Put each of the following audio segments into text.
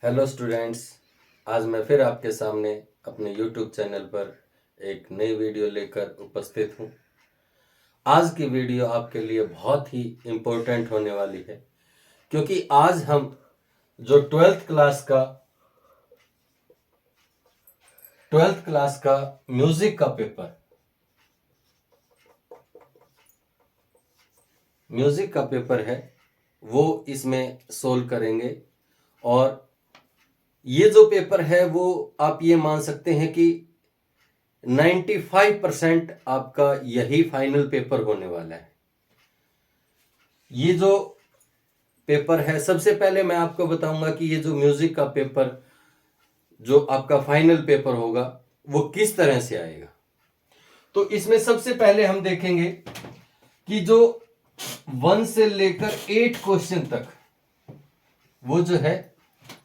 Hello students. आज मैं फिर आपके सामने अपने यूट्यूब चैनल पर एक नई वीडियो लेकर उपस्थित हूँ। आज की वीडियो आपके लिए बहुत ही इम्पोर्टेंट होने वाली है, क्योंकि आज हम जो ट्वेल्थ क्लास का म्यूजिक का पेपर है वो इसमें सोल्व करेंगे। और ये जो पेपर है वो आप ये मान सकते हैं कि 95% आपका यही फाइनल पेपर होने वाला है। ये जो पेपर है, सबसे पहले मैं आपको बताऊंगा कि ये जो म्यूजिक का पेपर जो आपका फाइनल पेपर होगा वो किस तरह से आएगा। तो इसमें सबसे पहले हम देखेंगे कि जो 1 से लेकर 8 क्वेश्चन तक वो जो है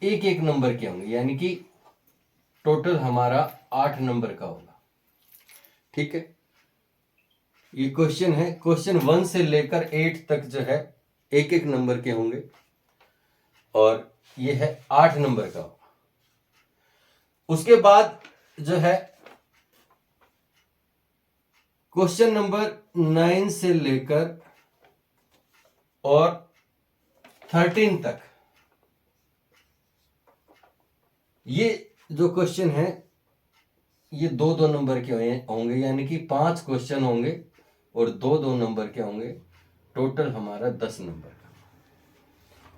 एक एक नंबर के होंगे, यानी कि टोटल हमारा 8 नंबर का होगा। ठीक है, ये क्वेश्चन है, क्वेश्चन 1 से लेकर 8 तक जो है एक एक नंबर के होंगे और ये है 8 नंबर का होगा। उसके बाद जो है क्वेश्चन नंबर 9 से लेकर और 13 तक ये जो क्वेश्चन है ये 2-2 नंबर के होंगे, यानी कि 5 क्वेश्चन होंगे और 2-2 नंबर के होंगे। टोटल हमारा 10 नंबर का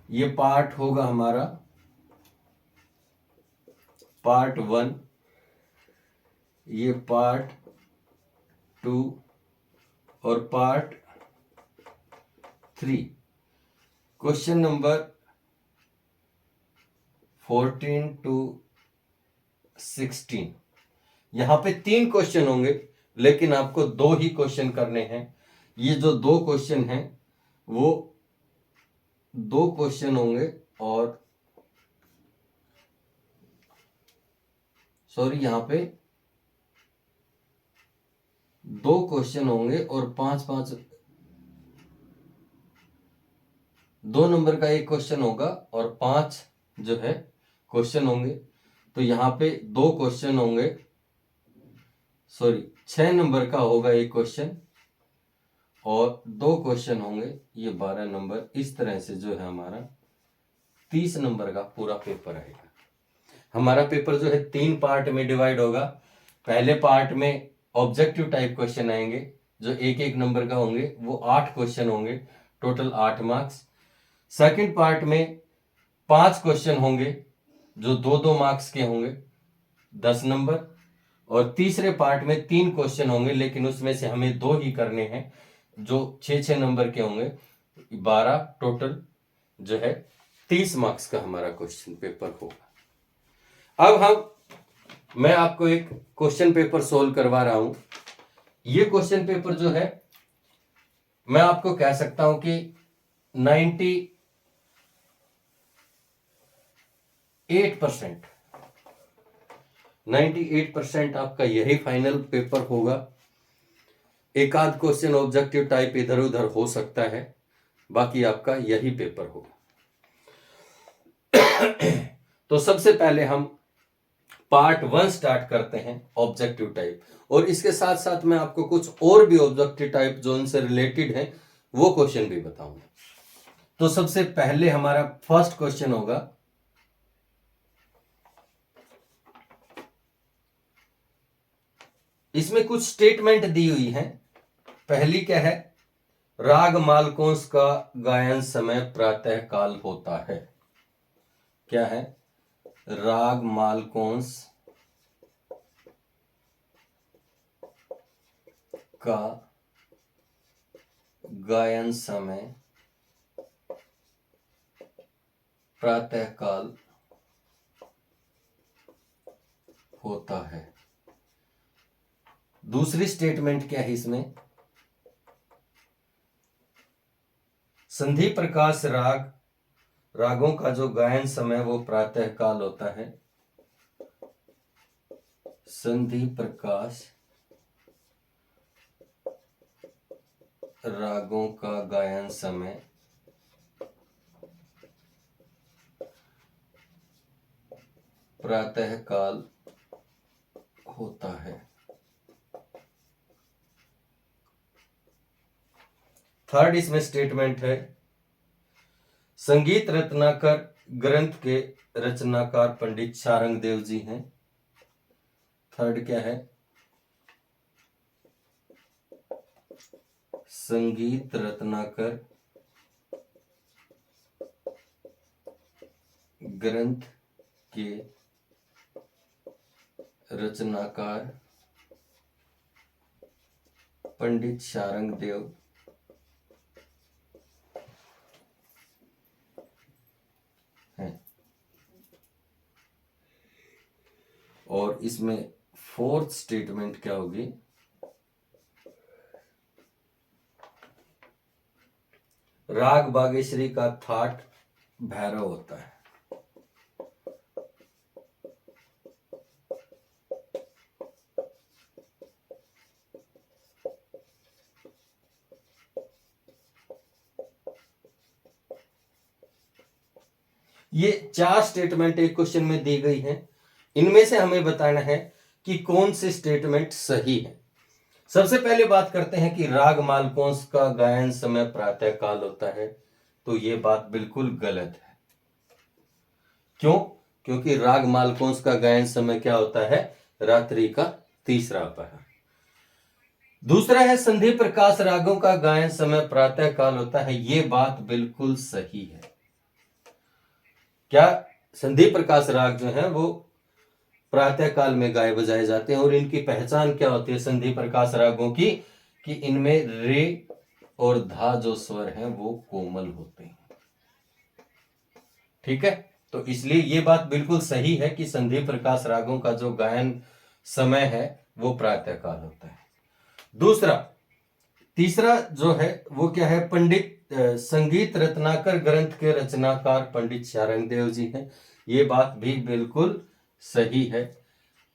ये पार्ट होगा हमारा पार्ट 1, ये पार्ट 2 और पार्ट 3। क्वेश्चन नंबर 14 to 16 यहां पे 3 क्वेश्चन होंगे, लेकिन आपको 2 ही क्वेश्चन करने हैं। ये जो 2 क्वेश्चन हैं वो 2 क्वेश्चन होंगे और यहां पे 2 क्वेश्चन होंगे और 5-5 2 नंबर का एक क्वेश्चन होगा और 5 जो है क्वेश्चन होंगे। तो यहां पे 2 क्वेश्चन होंगे, 6 नंबर का होगा एक क्वेश्चन और 2 क्वेश्चन होंगे, ये 12 नंबर। इस तरह से जो है हमारा 30 नंबर का पूरा पेपर आएगा। हमारा पेपर जो है 3 पार्ट में डिवाइड होगा। पहले पार्ट में ऑब्जेक्टिव टाइप क्वेश्चन आएंगे जो एक एक नंबर का होंगे, वो 8 क्वेश्चन होंगे, टोटल 8 मार्क्स। सेकंड पार्ट में 5 क्वेश्चन होंगे जो 2-2 मार्क्स के होंगे, 10 नंबर। और तीसरे पार्ट में 3 क्वेश्चन होंगे, लेकिन उसमें से हमें 2 ही करने हैं जो 6-6 नंबर के होंगे, 12। टोटल जो है 30 मार्क्स का हमारा क्वेश्चन पेपर होगा। अब मैं आपको एक क्वेश्चन पेपर सोल्व करवा रहा हूं। ये क्वेश्चन पेपर जो है मैं आपको कह सकता हूं कि 98% आपका यही फाइनल पेपर होगा। एक आध क्वेश्चन ऑब्जेक्टिव टाइप इधर उधर हो सकता है, बाकी आपका यही पेपर होगा। तो सबसे पहले हम पार्ट 1 स्टार्ट करते हैं, ऑब्जेक्टिव टाइप। और इसके साथ साथ मैं आपको कुछ और भी ऑब्जेक्टिव टाइप जो उनसे रिलेटेड है वो क्वेश्चन भी बताऊंगा। तो सबसे पहले हमारा फर्स्ट क्वेश्चन होगा, इसमें कुछ स्टेटमेंट दी हुई है। पहली क्या है, राग मालकोंस का गायन समय प्रातः काल होता है। क्या है, राग मालकोंस का गायन समय प्रातः काल होता है। दूसरी स्टेटमेंट क्या है इसमें, संधि प्रकाश रागों का जो गायन समय वो प्रातः काल होता है। संधि प्रकाश रागों का गायन समय प्रातः काल होता है। थर्ड इसमें स्टेटमेंट है, संगीत रत्नाकर ग्रंथ के रचनाकार पंडित शारंग देव जी हैं। थर्ड क्या है, संगीत रत्नाकर ग्रंथ के रचनाकार पंडित शारंग देव हैं। और इसमें फोर्थ स्टेटमेंट क्या होगी, राग बागेश्वरी का थाट भैरव होता है। ये 4 स्टेटमेंट एक क्वेश्चन में दी गई हैं। इनमें से हमें बताना है कि कौन से स्टेटमेंट सही है। सबसे पहले बात करते हैं कि राग मालकोंस का गायन समय प्रातः काल होता है, तो ये बात बिल्कुल गलत है। क्यों? क्योंकि राग मालकोंस का गायन समय क्या होता है, रात्रि का तीसरा पहर। दूसरा है संधि प्रकाश रागों का गायन समय प्रातः काल होता है, ये बात बिल्कुल सही है। क्या संधि प्रकाश राग जो है वो प्रातः काल में गाए बजाए जाते हैं, और इनकी पहचान क्या होती है संधि प्रकाश रागों की, कि इनमें रे और धा जो स्वर हैं वो कोमल होते हैं। ठीक है, तो इसलिए ये बात बिल्कुल सही है कि संधि प्रकाश रागों का जो गायन समय है वो प्रातः काल होता है। दूसरा, तीसरा जो है वो क्या है, पंडित संगीत रत्नाकर ग्रंथ के रचनाकार पंडित शारंग देव जी हैं। ये बात भी बिल्कुल सही है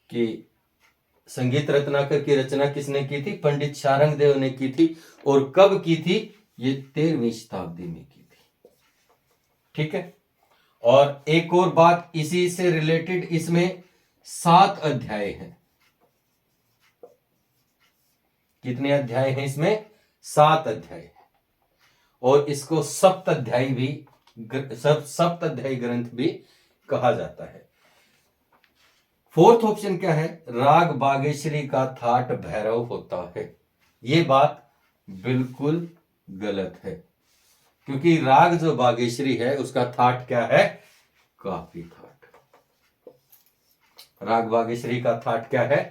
कि संगीत रत्नाकर की रचना किसने की थी, पंडित शारंग देव ने की थी। और कब की थी, ये 13वीं शताब्दी में की थी। ठीक है, और एक और बात इसी से रिलेटेड, इसमें 7 अध्याय हैं। कितने अध्याय हैं इसमें, 7 अध्याय हैं। और इसको सप्त अध्याय भी, सप्त अध्याय ग्रंथ भी कहा जाता है। फोर्थ ऑप्शन क्या है, राग बागेश्वरी का थाट भैरव होता है। ये बात बिल्कुल गलत है, क्योंकि राग जो बागेश्वरी है उसका थाट क्या है, काफी थाट। राग बागेश्वरी का थाट क्या है,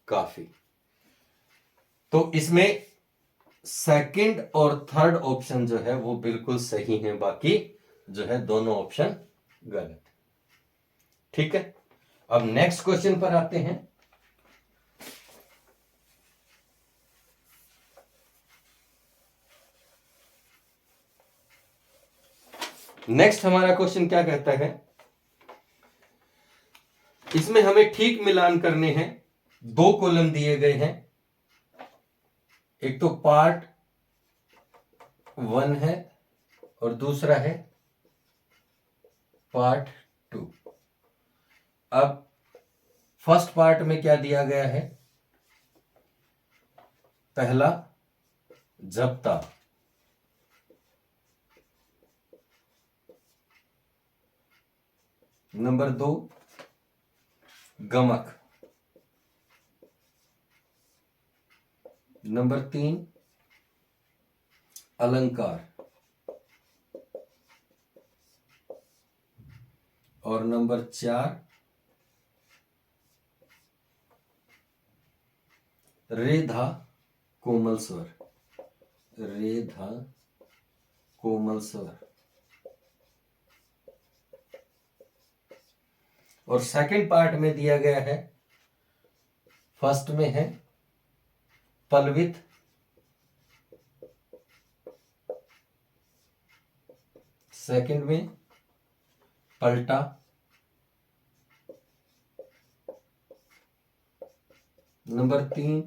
काफी। तो इसमें सेकंड और थर्ड ऑप्शन जो है वो बिल्कुल सही है, बाकी जो है दोनों ऑप्शन गलत। ठीक है, अब नेक्स्ट क्वेश्चन पर आते हैं। नेक्स्ट हमारा क्वेश्चन क्या कहता है, इसमें हमें ठीक मिलान करने हैं। 2 कॉलम दिए गए हैं, एक तो पार्ट 1 है और दूसरा है पार्ट 2। अब फर्स्ट पार्ट में क्या दिया गया है, पहला झपता, नंबर 2 गमक, नंबर 3 अलंकार, और नंबर 4 रेधा कोमल स्वर, रेधा कोमल स्वर। और सेकंड पार्ट में दिया गया है, फर्स्ट में है पल्वित, सेकंड में पलटा, नंबर 3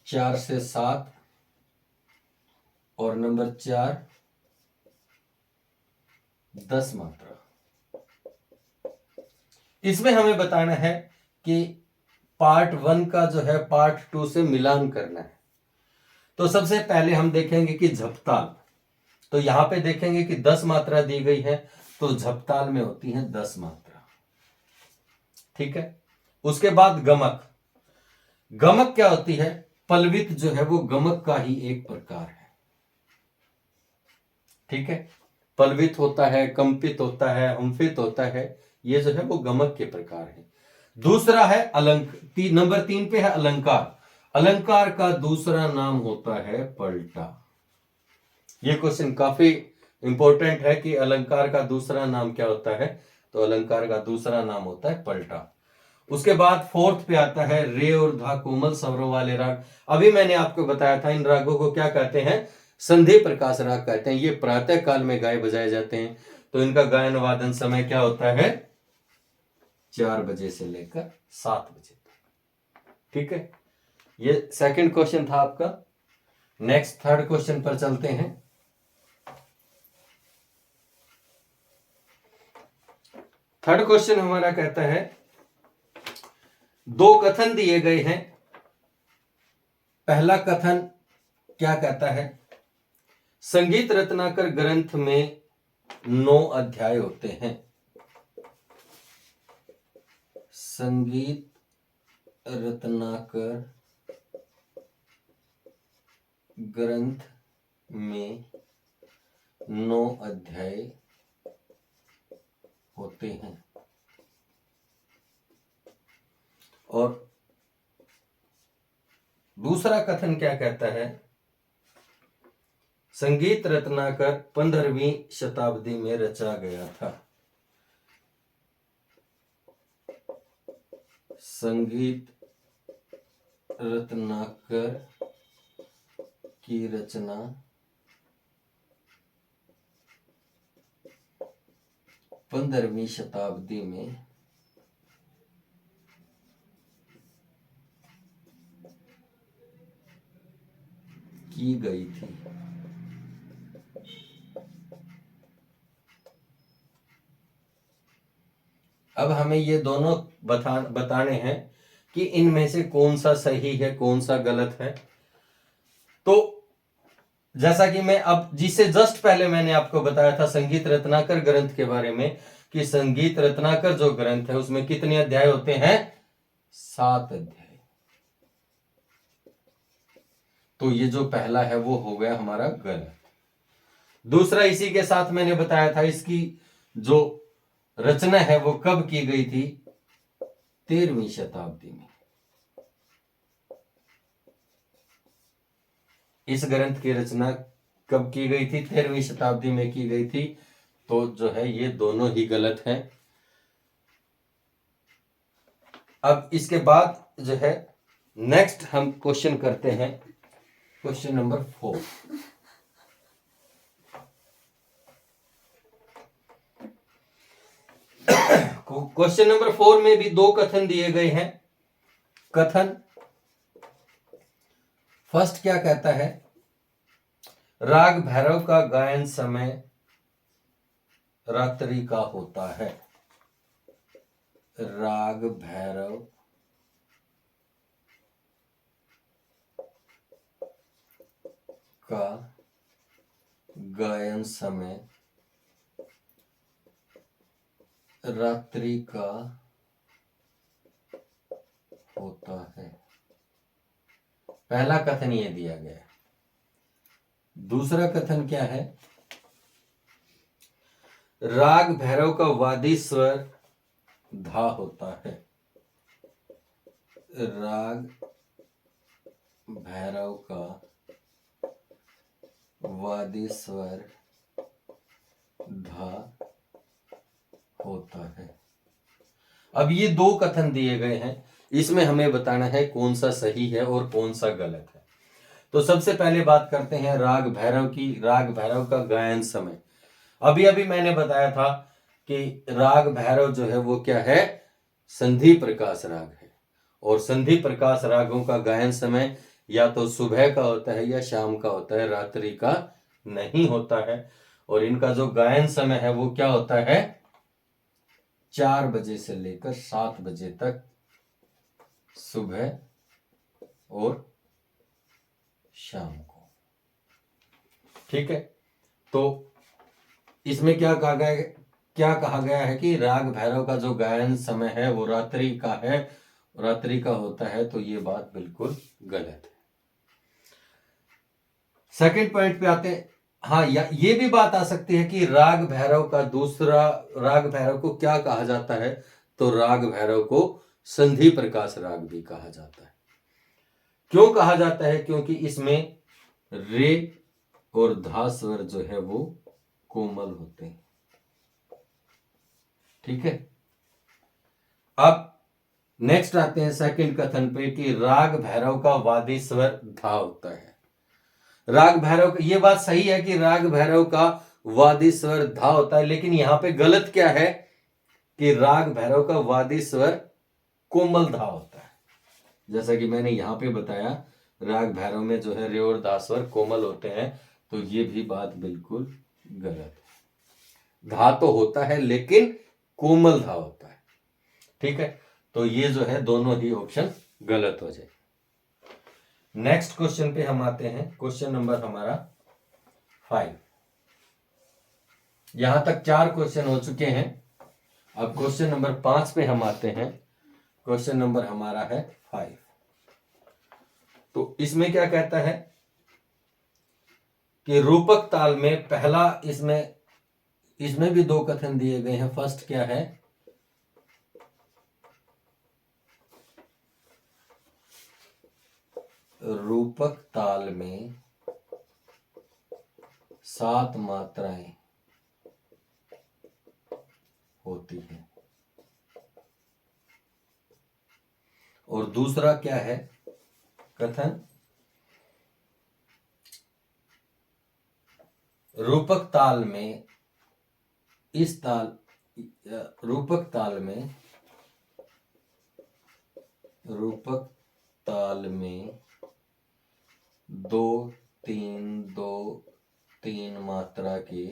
4 से 7, और नंबर 4 10 मात्रा। इसमें हमें बताना है कि पार्ट 1 का जो है पार्ट 2 से मिलान करना है। तो सबसे पहले हम देखेंगे कि झपताल। तो यहां पे देखेंगे कि 10 मात्रा दी गई है, तो झपताल में होती है 10 मात्रा। ठीक है। उसके बाद गमक। गमक क्या होती है? पल्वित जो है वो गमक का ही एक प्रकार है। ठीक है। पल्वित होता है, कंपित होता है, अंफित होता है, ये जो है वो गमक के प्रकार है। दूसरा है नंबर 3 पे है अलंकार। अलंकार का दूसरा नाम होता है पलटा। ये क्वेश्चन काफी इंपॉर्टेंट है कि अलंकार का दूसरा नाम क्या होता है। तो अलंकार का दूसरा नाम होता है पलटा। उसके बाद 4th पे आता है रे और धा कोमल स्वरों वाले राग। अभी मैंने आपको बताया था इन रागों को क्या कहते हैं? संधि प्रकाश राग कहते हैं। ये प्रातः काल में गाए बजाए जाते हैं। तो इनका गायन वादन समय क्या होता है? 4 बजे से लेकर 7 बजे तक। ठीक है। ये सेकंड क्वेश्चन था आपका। नेक्स्ट थर्ड क्वेश्चन पर चलते हैं। थर्ड क्वेश्चन हमारा कहता है, 2 कथन दिए गए हैं। पहला कथन क्या कहता है? संगीत रत्नाकर ग्रंथ में 9 अध्याय होते हैं। संगीत रत्नाकर ग्रंथ में 9 अध्याय होते हैं। और दूसरा कथन क्या कहता है? संगीत रत्नाकर 15वीं शताब्दी में रचा गया था। संगीत रत्नाकर की रचना 15वीं शताब्दी में की गई थी। अब हमें ये दोनों बताने हैं कि इनमें से कौन सा सही है, कौन सा गलत है। तो जैसा कि मैं अब जिससे जस्ट पहले मैंने आपको बताया था संगीत रत्नाकर ग्रंथ के बारे में, कि संगीत रत्नाकर जो ग्रंथ है उसमें कितने अध्याय होते हैं? 7 अध्याय। तो ये जो पहला है वो हो गया हमारा गलत। दूसरा, इसी के साथ मैंने बताया था इसकी जो रचना है वो कब की गई थी? 13वीं शताब्दी में। इस ग्रंथ की रचना कब की गई थी? 13वीं शताब्दी में की गई थी। तो जो है ये दोनों ही गलत हैं। अब इसके बाद जो है नेक्स्ट हम क्वेश्चन करते हैं, क्वेश्चन नंबर 4। क्वेश्चन नंबर 4 में भी 2 कथन दिए गए हैं। कथन फर्स्ट क्या कहता है? राग भैरव का गायन समय रात्रि का होता है। राग भैरव का गायन समय रात्रि का होता है। पहला कथन ये दिया गया है। दूसरा कथन क्या है? राग भैरव का वादी स्वर धा होता है। राग भैरव का वादी स्वर धा होता है। अब ये 2 कथन दिए गए हैं, इसमें हमें बताना है कौन सा सही है और कौन सा गलत है। तो सबसे पहले बात करते हैं राग भैरव की। राग भैरव का गायन समय, अभी अभी मैंने बताया था कि राग भैरव जो है वो क्या है? संधि प्रकाश राग है। और संधि प्रकाश रागों का गायन समय या तो सुबह का होता है या शाम का होता है, रात्रि का नहीं होता है। और इनका जो गायन समय है वो क्या होता है? 4 बजे से लेकर 7 बजे तक सुबह और शाम को। ठीक है, तो इसमें क्या कहा गया है कि राग भैरव का जो गायन समय है वो रात्रि का है, रात्रि का होता है, तो ये बात बिल्कुल गलत है। सेकंड पॉइंट पे आते हैं। हाँ, ये भी बात आ सकती है कि राग भैरव का दूसरा, राग भैरव को क्या कहा जाता है, तो राग भैरव को संधि प्रकाश राग भी कहा जाता है। क्यों कहा जाता है? क्योंकि इसमें रे और धा स्वर जो है वो कोमल होते हैं। ठीक है, अब नेक्स्ट आते हैं सेकंड कथन पे कि राग भैरव का वादी स्वर धा होता है। राग भैरव, ये बात सही है कि राग भैरव का वादी स्वर धा होता है, लेकिन यहां पे गलत क्या है कि राग भैरव का वादी स्वर कोमल धा होता है। जैसा कि मैंने यहां पे बताया, राग भैरव में जो है रे और धा स्वर कोमल होते हैं, तो ये भी बात बिल्कुल गलत है। धा तो होता है लेकिन कोमल धा होता है। ठीक है, तो ये जो है दोनों ही ऑप्शन गलत हो जाए। नेक्स्ट क्वेश्चन पे हम आते हैं। क्वेश्चन नंबर हमारा 5। यहां तक 4 क्वेश्चन हो चुके हैं। अब क्वेश्चन नंबर 5 पे हम आते हैं। क्वेश्चन नंबर हमारा है 5। तो इसमें क्या कहता है कि रूपक ताल में पहला, इसमें भी 2 कथन दिए गए हैं। फर्स्ट क्या है, रूपक ताल में 7 मात्राएं होती हैं, और दूसरा क्या है कथन, रूपक ताल में रूपक ताल में 2-3-2-3 मात्रा के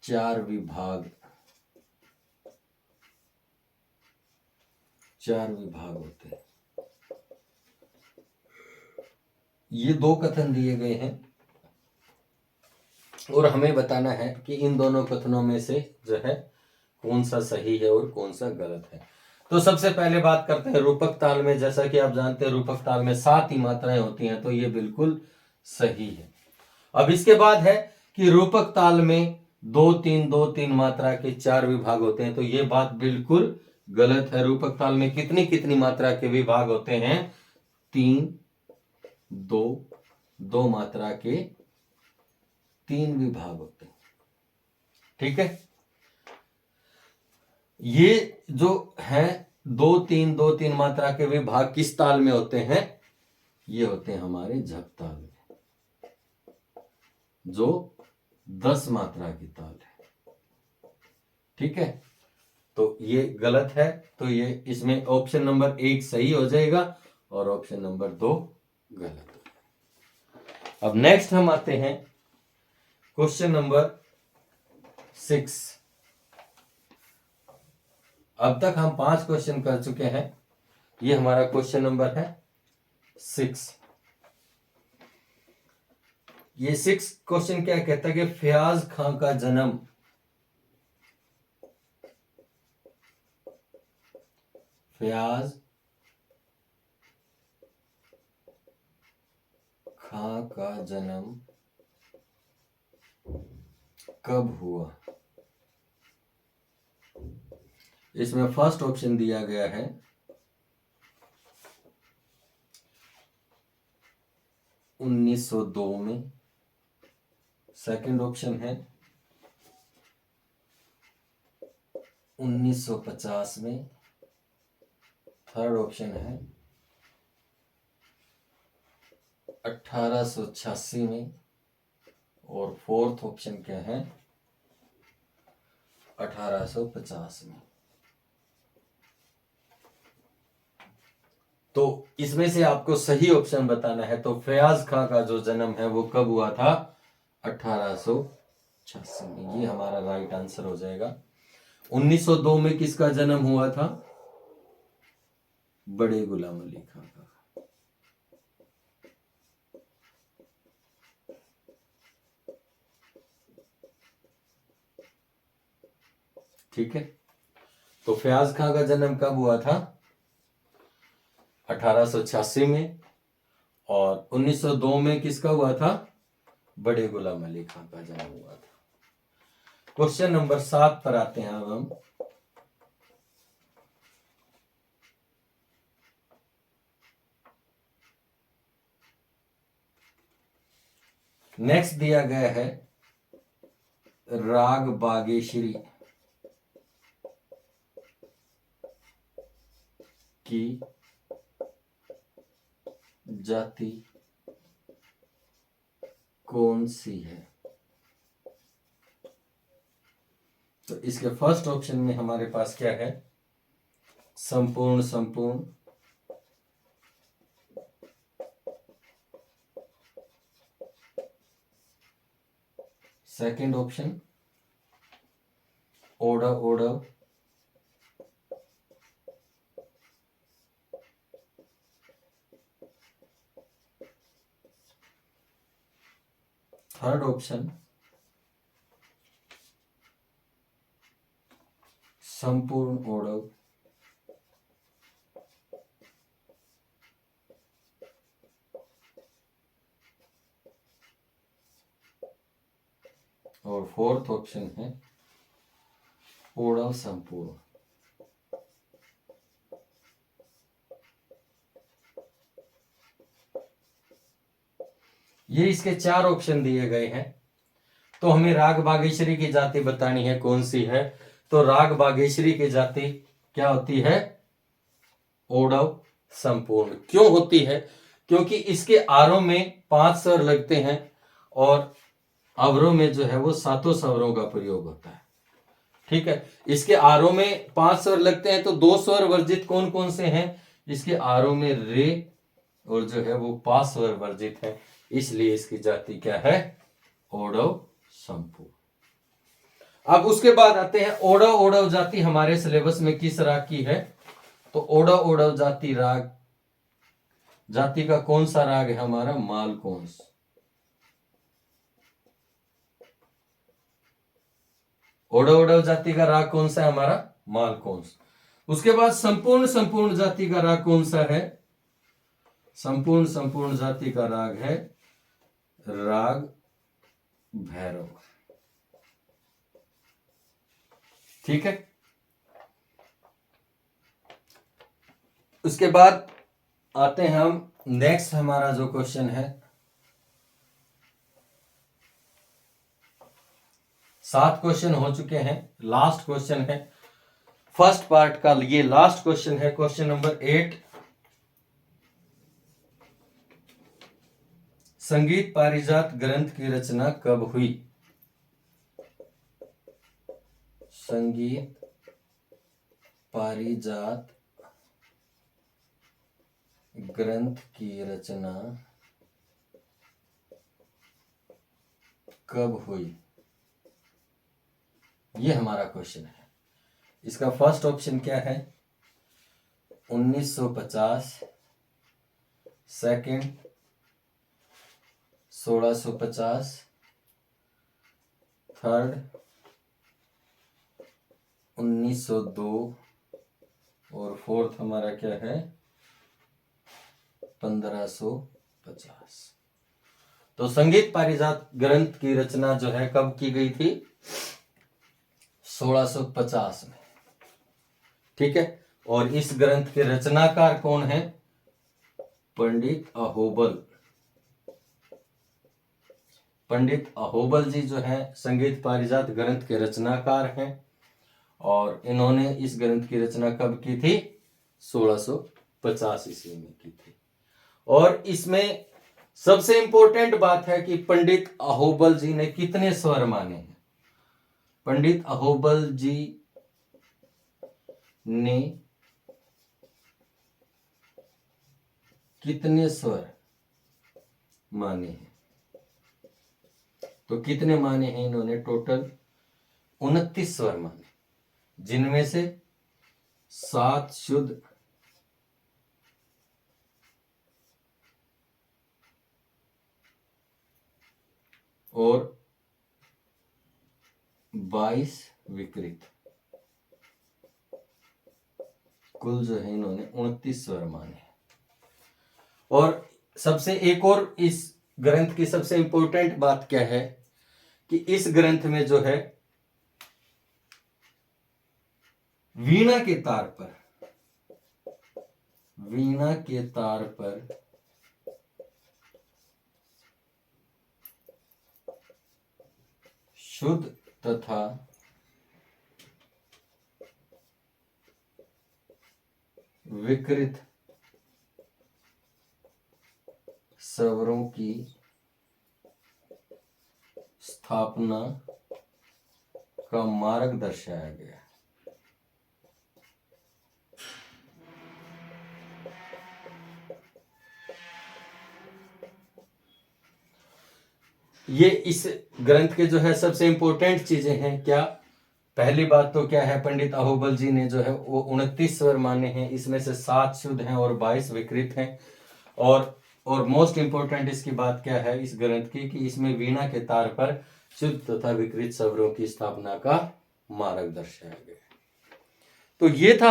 4 विभाग होते हैं। ये 2 कथन दिए गए हैं और हमें बताना है कि इन दोनों कथनों में से जो है कौन सा सही है और कौन सा गलत है। तो सबसे पहले बात करते हैं रूपक ताल में। जैसा कि आप जानते हैं रूपक ताल में 7 ही मात्राएं होती हैं, तो ये बिल्कुल सही है। अब इसके बाद है कि रूपक ताल में 2-3-2-3 मात्रा के 4 विभाग होते हैं, तो ये बात बिल्कुल गलत है। रूपक ताल में कितनी कितनी मात्रा के विभाग होते हैं? 3-2 मात्रा के 3 विभाग होते हैं। ठीक है, ये जो है 2-3-2-3 मात्रा के विभाग किस ताल में होते हैं? ये होते हैं हमारे झप ताल में, जो 10 मात्रा की ताल है। ठीक है, तो ये गलत है, तो ये इसमें ऑप्शन नंबर 1 सही हो जाएगा और ऑप्शन नंबर 2 गलत हो जाएगा। अब नेक्स्ट हम आते हैं क्वेश्चन नंबर 6। अब तक हम 5 क्वेश्चन कर चुके हैं, ये हमारा क्वेश्चन नंबर है 6। ये 6 क्वेश्चन क्या कहता है कि फयाज खां का जन्म कब हुआ? इसमें फर्स्ट ऑप्शन दिया गया है 1902 में, सेकंड ऑप्शन है 1950 में, थर्ड ऑप्शन है 1886 में, और फोर्थ ऑप्शन क्या है 1850 में। तो इसमें से आपको सही ऑप्शन बताना है। तो फयाज खां का जो जन्म है वो कब हुआ था? 1886 में। ये हमारा राइट आंसर हो जाएगा। 1902 में किसका जन्म हुआ था? बड़े गुलाम अली खां का। ठीक है, तो फयाज खां का जन्म कब हुआ था? 1886 में। और 1902 में किसका हुआ था? बड़े गुलाम अली खां का जन्म हुआ था। क्वेश्चन नंबर 7 पर आते हैं अब हम। नेक्स्ट दिया गया है राग बागेश्वरी की जाति कौन सी है? तो इसके फर्स्ट ऑप्शन में हमारे पास क्या है? संपूर्ण संपूर्ण, सेकंड ऑप्शन ओडव ओडव, थर्ड ऑप्शन संपूर्ण ओडव, और फोर्थ ऑप्शन है ओडव संपूर्ण। ये इसके 4 ऑप्शन दिए गए हैं। तो हमें राग बागेश्वरी की जाति बतानी है कौन सी है। तो राग बागेश्वरी की जाति क्या होती है? ओडव संपूर्ण। क्यों होती है? क्योंकि इसके आरों में 5 स्वर लगते हैं और अवरों में जो है वो 7 स्वरों का प्रयोग होता है। ठीक है, इसके आरों में 5 स्वर लगते हैं, तो 2 स्वर वर्जित कौन कौन से हैं? इसके आरों में रे और जो है वो 5 स्वर वर्जित है, इसलिए इसकी जाति क्या है? ओडव संपूर्ण। अब उसके बाद आते हैं ओडव ओडव जाति हमारे सिलेबस में किस राग की है? तो ओडव ओडव जाति राग जाति का कौन सा राग है हमारा? मालकोंस। ओडव ओडव जाति का राग कौन सा है हमारा? मालकोंस। उसके बाद संपूर्ण संपूर्ण जाति का राग कौन सा है? संपूर्ण संपूर्ण जाति का राग है राग भैरव। ठीक है, उसके बाद आते हैं हम नेक्स्ट हमारा जो क्वेश्चन है, 7 क्वेश्चन हो चुके हैं, लास्ट क्वेश्चन है फर्स्ट पार्ट का, ये लास्ट क्वेश्चन है, क्वेश्चन नंबर 8। संगीत पारिजात ग्रंथ की रचना कब हुई? संगीत पारिजात ग्रंथ की रचना कब हुई? ये हमारा क्वेश्चन है। इसका फर्स्ट ऑप्शन क्या है? 1950, सेकंड 1650, थर्ड 1902 और फोर्थ हमारा क्या है? 1550। तो संगीत पारिजात ग्रंथ की रचना जो है कब की गई थी? 1650 में। ठीक है, और इस ग्रंथ के रचनाकार कौन है? पंडित अहोबल। पंडित अहोबल जी जो है संगीत पारिजात ग्रंथ के रचनाकार हैं और इन्होंने इस ग्रंथ की रचना कब की थी? 1650 ईस्वी में की थी। और इसमें सबसे इंपॉर्टेंट बात है कि पंडित अहोबल जी ने कितने स्वर माने हैं? पंडित अहोबल जी ने कितने स्वर माने हैं? तो कितने माने हैं इन्होंने? टोटल 29 स्वर माने। जिनमें से 7 शुद्ध और 22 विकृत, कुल जो है इन्होंने 29 स्वर माने। और सबसे एक और इस ग्रंथ की सबसे इंपॉर्टेंट बात क्या है कि इस ग्रंथ में जो है वीणा के तार पर शुद्ध तथा विकृत स्वरों की स्थापना का मार्ग दर्शाया गया। ये इस ग्रंथ के जो है सबसे इंपॉर्टेंट चीजें हैं। क्या, पहली बात तो क्या है, पंडित अहोबल जी ने जो है वो 29 स्वर माने हैं, इसमें से 7 शुद्ध हैं और 22 विकृत हैं। और मोस्ट इंपॉर्टेंट इसकी बात क्या है इस ग्रंथ की कि इसमें वीणा के तार पर शुद्ध तथा विकृत स्वरों की स्थापना का मार्ग दर्शाया गया। तो ये था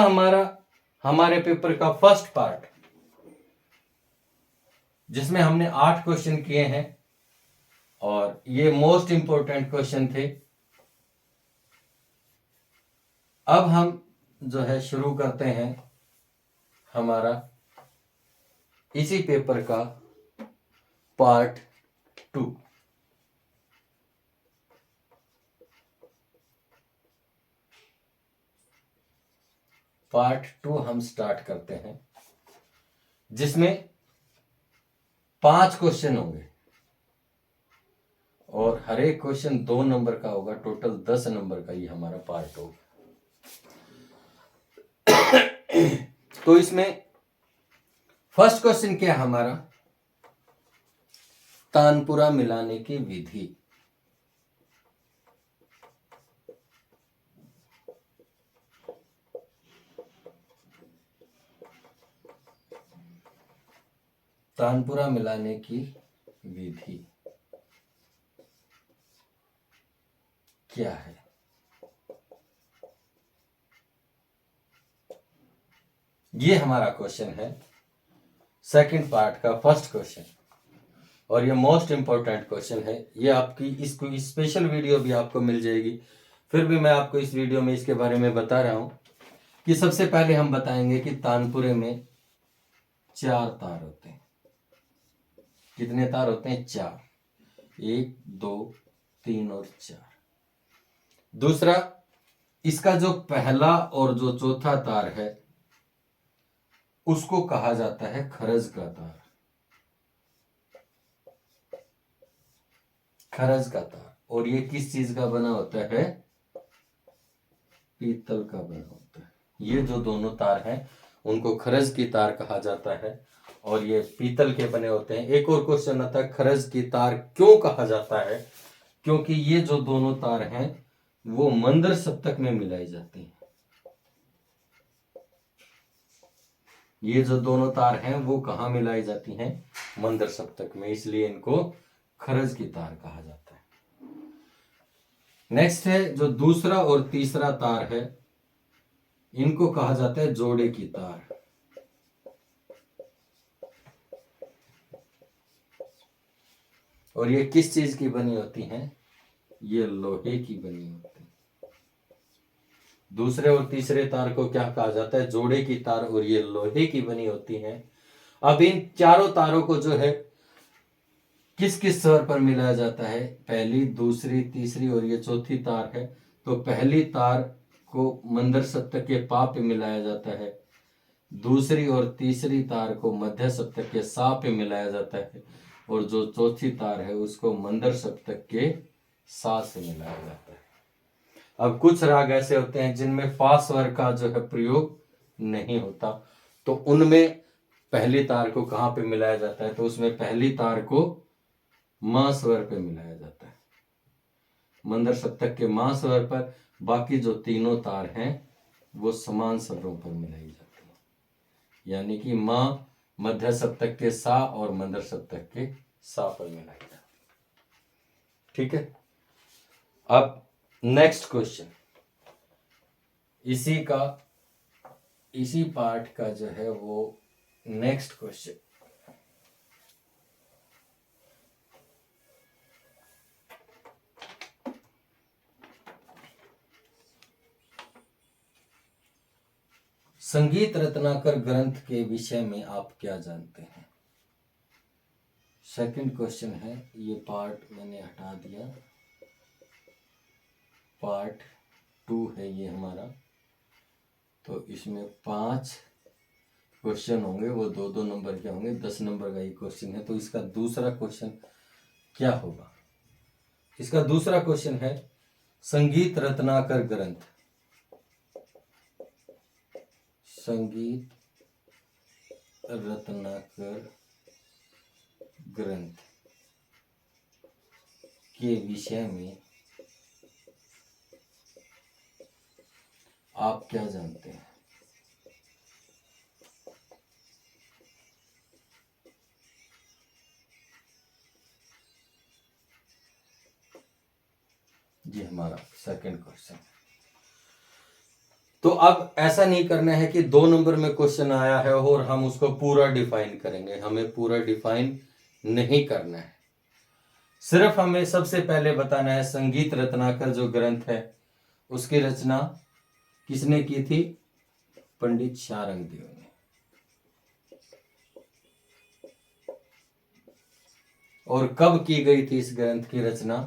हमारे पेपर का फर्स्ट पार्ट, जिसमें हमने 8 क्वेश्चन किए हैं और ये मोस्ट इंपॉर्टेंट क्वेश्चन थे। अब हम जो है शुरू करते हैं हमारा इसी पेपर का पार्ट 2। पार्ट 2 हम स्टार्ट करते हैं, जिसमें 5 क्वेश्चन होंगे और हर एक क्वेश्चन 2 नंबर का होगा। टोटल 10 नंबर का ये हमारा पार्ट होगा। तो इसमें फर्स्ट क्वेश्चन क्या है हमारा, तानपुरा मिलाने की विधि। तानपुरा मिलाने की विधि क्या है? ये हमारा क्वेश्चन है सेकंड पार्ट का फर्स्ट क्वेश्चन, और ये मोस्ट इंपॉर्टेंट क्वेश्चन है। ये आपकी इसको स्पेशल वीडियो भी आपको मिल जाएगी, फिर भी मैं आपको इस वीडियो में इसके बारे में बता रहा हूं कि सबसे पहले हम बताएंगे कि तानपुरे में 4 तार होते हैं। कितने तार होते हैं? 4, 1, 2, 3 और 4। दूसरा, इसका जो पहला और जो चौथा तार है उसको कहा जाता है खरज का तार। खरज का तार, और ये किस चीज का बना होता है? पीतल का बना होता है। ये जो दोनों तार हैं उनको खरज की तार कहा जाता है और ये पीतल के बने होते हैं। एक और क्वेश्चन आता है, खरज की तार क्यों कहा जाता है? क्योंकि ये जो दोनों तार हैं वो मंद्र सप्तक में मिलाई जाती हैं। ये जो दोनों तार हैं वो कहाँ मिलाई जाती हैं? मंद्र सप्तक में, इसलिए इनको खरज की तार कहा जाता है। नेक्स्ट है जो दूसरा और तीसरा तार है, इनको कहा जाता है जोड़े की तार। और ये किस चीज की बनी होती हैं? ये लोहे की बनी होती है। दूसरे और तीसरे तार को क्या कहा जाता है? जोड़े की तार, और ये लोहे की बनी होती हैं। अब इन चारों तारों को जो है किस किस स्वर पर मिलाया जाता है? पहली, दूसरी, तीसरी और ये चौथी तार है। तो पहली तार को मंद्र सप्तक के पा पे मिलाया जाता है, दूसरी और तीसरी तार को मध्य सप्तक के सा पे मिलाया जाता है, और जो चौथी तार है उसको मंद्र सप्तक के सा से मिलाया जाता है। अब कुछ राग ऐसे होते हैं जिनमें फा स्वर का जो है प्रयोग नहीं होता, तो उनमें पहली तार को कहाँ पे मिलाया जाता है? तो उसमें पहली तार को मां स्वर पे मिलाया जाता है, मंद्र सप्तक के मां स्वर पर, बाकी जो तीनों तार हैं वो समान स्वरों पर मिलाई जाती हैं, यानी कि माँ मध्य सप्तक के सा और मंदर सप्तक के सा पर मिलाई जाती है। ठीक है, अब नेक्स्ट क्वेश्चन इसी पार्ट का जो है वो नेक्स्ट क्वेश्चन। संगीत रत्नाकर ग्रंथ के विषय में आप क्या जानते हैं? सेकंड क्वेश्चन है, ये पार्ट मैंने हटा दिया, पार्ट 2 है ये हमारा। तो इसमें 5 क्वेश्चन होंगे, वो 2-2 नंबर के होंगे, 10 नंबर का एक क्वेश्चन है। तो इसका दूसरा क्वेश्चन क्या होगा? इसका दूसरा क्वेश्चन है संगीत रत्नाकर ग्रंथ, संगीत रत्नाकर ग्रंथ के विषय में आप क्या जानते हैं? ये हमारा सेकंड क्वेश्चन। तो अब ऐसा नहीं करना है कि 2 नंबर में क्वेश्चन आया है और हम उसको पूरा डिफाइन करेंगे, हमें पूरा डिफाइन नहीं करना है। सिर्फ हमें सबसे पहले बताना है संगीत रत्नाकर जो ग्रंथ है उसकी रचना किसने की थी? पंडित शारंग देव ने। और कब की गई थी इस ग्रंथ की रचना?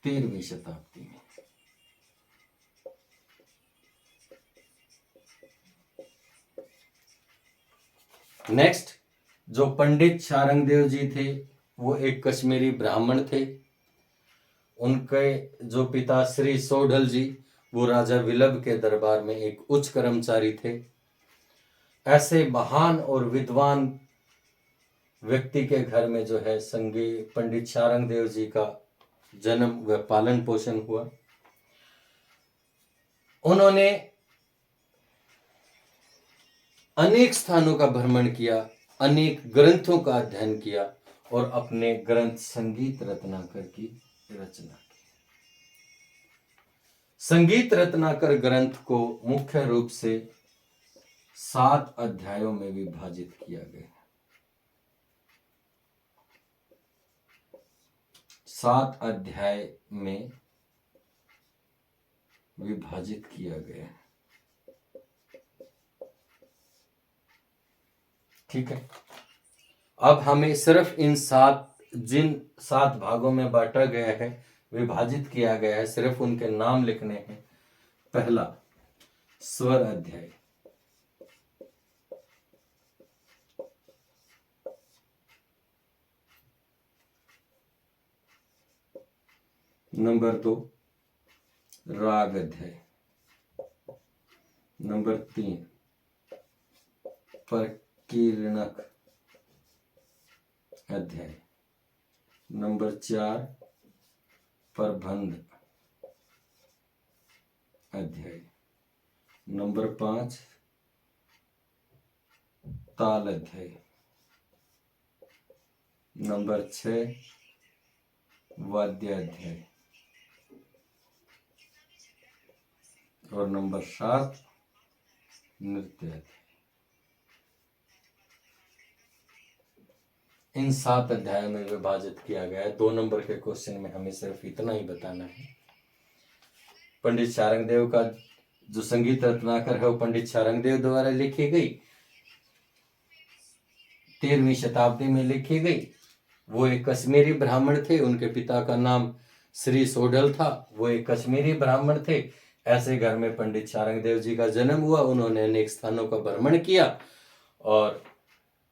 13वीं शताब्दी में। नेक्स्ट, जो पंडित शारंग देव जी थे वो एक कश्मीरी ब्राह्मण थे। उनके जो पिता श्री सोढल जी वो राजा विलभ के दरबार में एक उच्च कर्मचारी थे। ऐसे महान और विद्वान व्यक्ति के घर में जो है संगीत पंडित शारंग देव जी का जन्म व पालन पोषण हुआ। उन्होंने अनेक स्थानों का भ्रमण किया, अनेक ग्रंथों का अध्ययन किया और अपने ग्रंथ संगीत रत्नाकर की रचना की। संगीत रत्नाकर ग्रंथ को मुख्य रूप से 7 अध्यायों में विभाजित किया गया। 7 अध्याय में विभाजित किया गया। ठीक है, अब हमें सिर्फ इन 7 भागों में बांटा गया है, विभाजित किया गया है, सिर्फ उनके नाम लिखने हैं। पहला स्वर अध्याय, नंबर 2 राग अध्याय, नंबर 3 परकीर्णक अध्याय, नंबर 4 प्रबंध अध्याय, नंबर 5 ताल अध्याय, नंबर 6 वाद्य अध्याय और नंबर 7 नृत्य अध्याय। इन 7 अध्यायों में विभाजित किया गया है। 2 नंबर के क्वेश्चन में हमें सिर्फ इतना ही बताना है। पंडित शारंग देव का जो संगीत रत्नाकर है वो पंडित शारंग देव द्वारा लिखी गई, 13वीं शताब्दी में लिखी गई। वो एक कश्मीरी ब्राह्मण थे, उनके पिता का नाम श्री सोढल था, वो एक कश्मीरी ब्राह्मण थे। ऐसे घर में पंडित शारंग देव जी का जन्म हुआ। उन्होंने अनेक स्थानों का भ्रमण किया और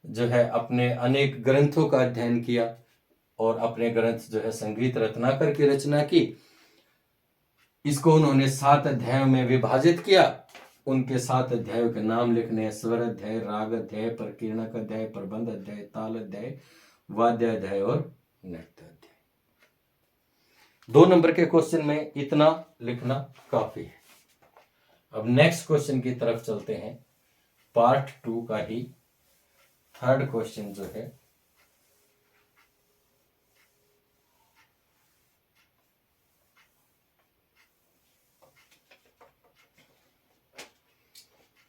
जो है अपने अनेक ग्रंथों का अध्ययन किया और अपने ग्रंथ जो है संगीत रत्नाकर की रचना की। इसको उन्होंने 7 अध्यायों में विभाजित किया। उनके 7 अध्यायों के नाम लिखने हैं, स्वर अध्याय, राग अध्याय, परकीर्णक अध्याय, प्रबंध अध्याय, ताल अध्याय, वाद्य अध्याय और नृत्य अध्याय। 2 नंबर के क्वेश्चन में इतना लिखना काफी है। अब नेक्स्ट क्वेश्चन की तरफ चलते हैं। पार्ट 2 का ही 3rd क्वेश्चन जो है,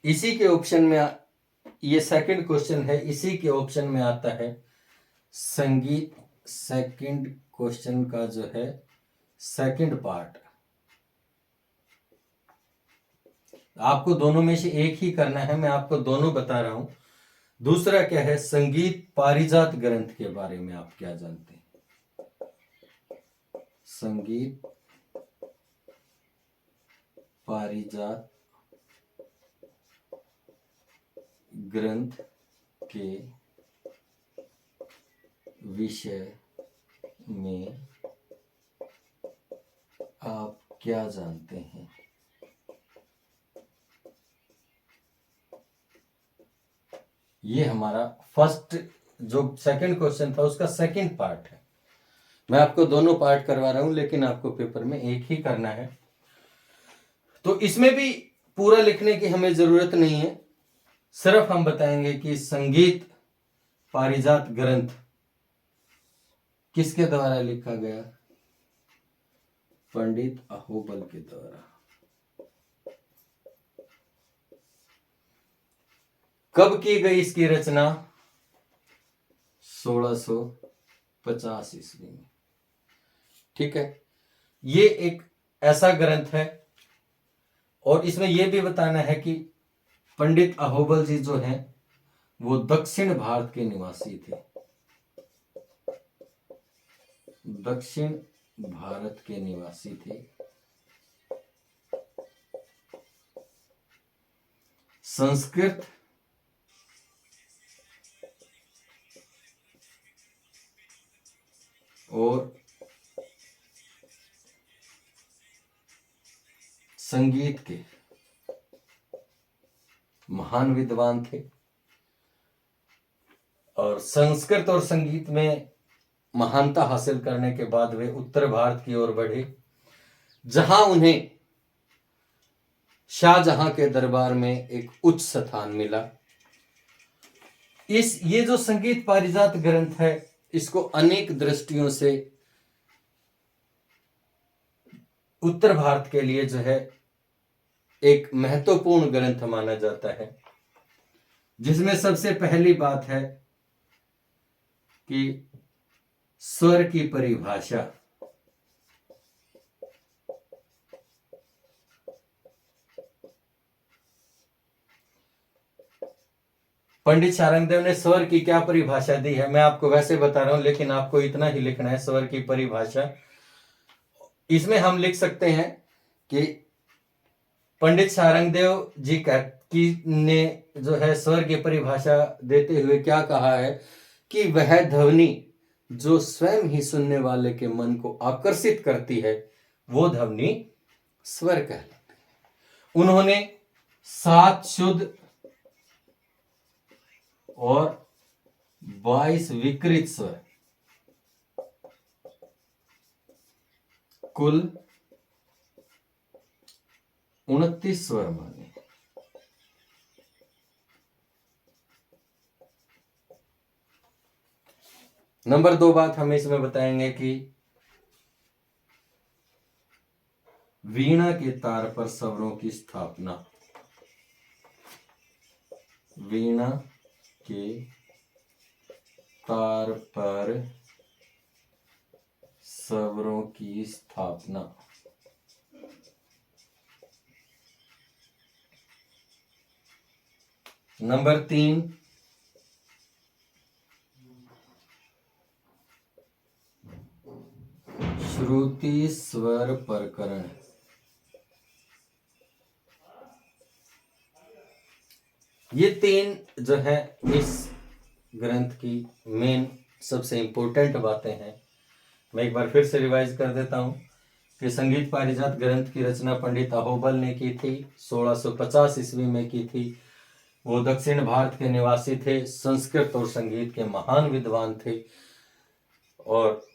इसी के ऑप्शन में ये 2nd क्वेश्चन है, इसी के ऑप्शन में आता है संगीत। 2nd क्वेश्चन का जो है 2nd पार्ट, आपको दोनों में से एक ही करना है, मैं आपको दोनों बता रहा हूं। दूसरा क्या है, संगीत पारिजात ग्रंथ के बारे में आप क्या जानते हैं? संगीत पारिजात ग्रंथ के विषय में आप क्या जानते हैं? ये हमारा फर्स्ट जो 2nd क्वेश्चन था उसका 2nd पार्ट है। मैं आपको दोनों पार्ट करवा रहा हूं, लेकिन आपको पेपर में एक ही करना है। तो इसमें भी पूरा लिखने की हमें जरूरत नहीं है, सिर्फ हम बताएंगे कि संगीत पारिजात ग्रंथ किसके द्वारा लिखा गया? पंडित अहोबल के द्वारा। कब की गई इसकी रचना? 1650 ईस्वी में। ठीक है, ये एक ऐसा ग्रंथ है, और इसमें यह भी बताना है कि पंडित अहोबल जी जो हैं वो दक्षिण भारत के निवासी थे। दक्षिण भारत के निवासी थे। संस्कृत और संगीत के महान विद्वान थे, और संस्कृत और संगीत में महानता हासिल करने के बाद वे उत्तर भारत की ओर बढ़े, जहां उन्हें शाहजहां के दरबार में एक उच्च स्थान मिला। ये जो संगीत पारिजात ग्रंथ है, इसको अनेक दृष्टियों से उत्तर भारत के लिए जो है एक महत्वपूर्ण ग्रंथ माना जाता है, जिसमें सबसे पहली बात है कि स्वर की परिभाषा। पंडित सारंगदेव ने स्वर की क्या परिभाषा दी है, मैं आपको वैसे बता रहा हूं, लेकिन आपको इतना ही लिखना है स्वर की परिभाषा। इसमें हम लिख सकते हैं कि पंडित सारंगदेव जी ने जो है स्वर की परिभाषा देते हुए क्या कहा है कि वह ध्वनि जो स्वयं ही सुनने वाले के मन को आकर्षित करती है, वो ध्वनि स्वर कहलाती है। उन्होंने 7 शुद्ध और 22 विकृत स्वर, कुल 29 स्वर माने। नंबर 2 बात हम इसमें बताएंगे कि वीणा के तार पर स्वरों की स्थापना। वीणा के तार पर स्वरों की स्थापना। नंबर 3, श्रुति स्वर प्रकरण। ये 3 जो है इस ग्रंथ की मेन सबसे इंपॉर्टेंट बातें हैं। मैं एक बार फिर से रिवाइज कर देता हूं कि संगीत पारिजात ग्रंथ की रचना पंडित अहोबल ने की थी, 1650 ईस्वी में की थी। वो दक्षिण भारत के निवासी थे, संस्कृत और संगीत के महान विद्वान थे, और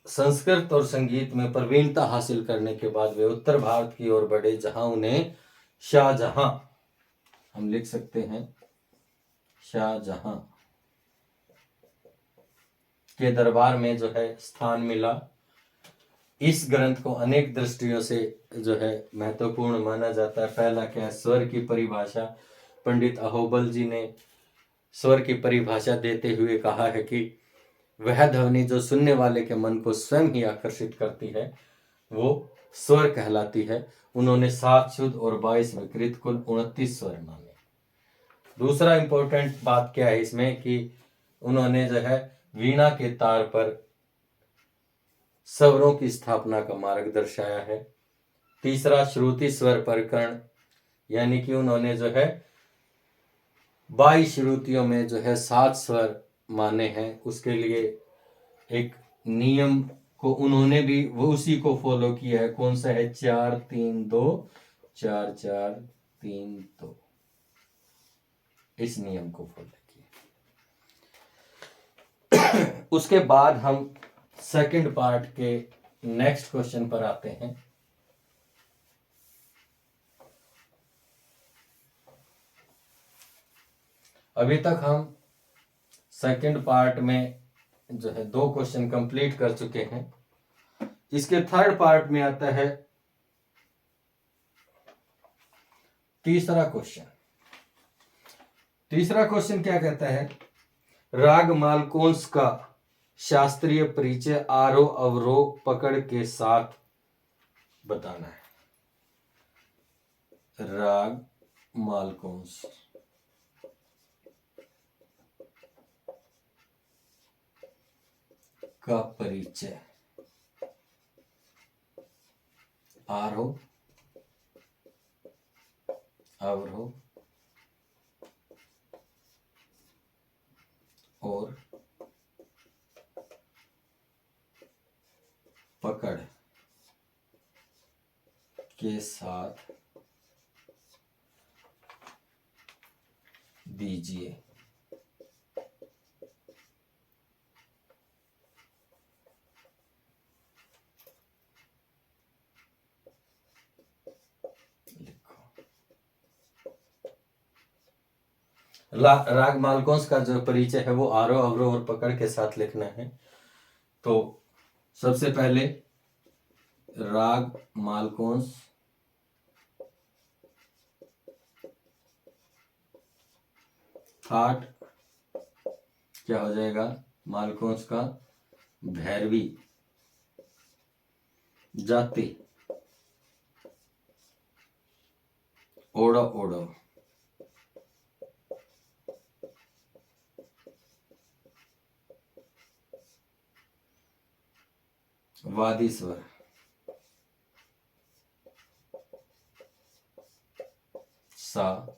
संस्कृत और संगीत में प्रवीणता हासिल करने के बाद वे उत्तर भारत की ओर बढ़े, जहां उन्हें शाहजहां, हम लिख सकते हैं शाहजहां के दरबार में जो है स्थान मिला। इस ग्रंथ को अनेक दृष्टियों से जो है महत्वपूर्ण माना जाता है। पहला क्या है, स्वर की परिभाषा। पंडित अहोबल जी ने स्वर की परिभाषा देते हुए कहा है कि वह ध्वनि जो सुनने वाले के मन को स्वयं ही आकर्षित करती है वो स्वर कहलाती है। उन्होंने 7 शुद्ध और 22 विकृत कुल 29 स्वर माने। दूसरा इंपॉर्टेंट बात क्या है इसमें कि उन्होंने जो है वीणा के तार पर स्वरों की स्थापना का मार्ग दर्शाया है। तीसरा, श्रुति स्वर प्रकरण, यानी कि उन्होंने जो है 22 श्रुतियों में जो है 7 स्वर माने हैं। उसके लिए एक नियम को उन्होंने भी वो उसी को फॉलो किया है। कौन सा है, 4-3-2, 4-4-3-2, इस नियम को फॉलो किया। उसके बाद हम सेकंड पार्ट के नेक्स्ट क्वेश्चन पर आते हैं। अभी तक हम सेकंड पार्ट में जो है 2 क्वेश्चन कंप्लीट कर चुके हैं। इसके थर्ड पार्ट में आता है तीसरा क्वेश्चन। तीसरा क्वेश्चन क्या कहता है, राग मालकोंस का शास्त्रीय परिचय आरोह अवरोह पकड़ के साथ बताना है। राग मालकोंस का परिचय आरोह अवरोह और पकड़ के साथ दीजिए। राग मालकोंस का जो परिचय है वो आरोह अवरोह और पकड़ के साथ लिखना है। तो सबसे पहले राग मालकोंस थाट क्या हो जाएगा, मालकोंस का भैरवी जाति ओड़ा ओड़ो वादी स्वर सा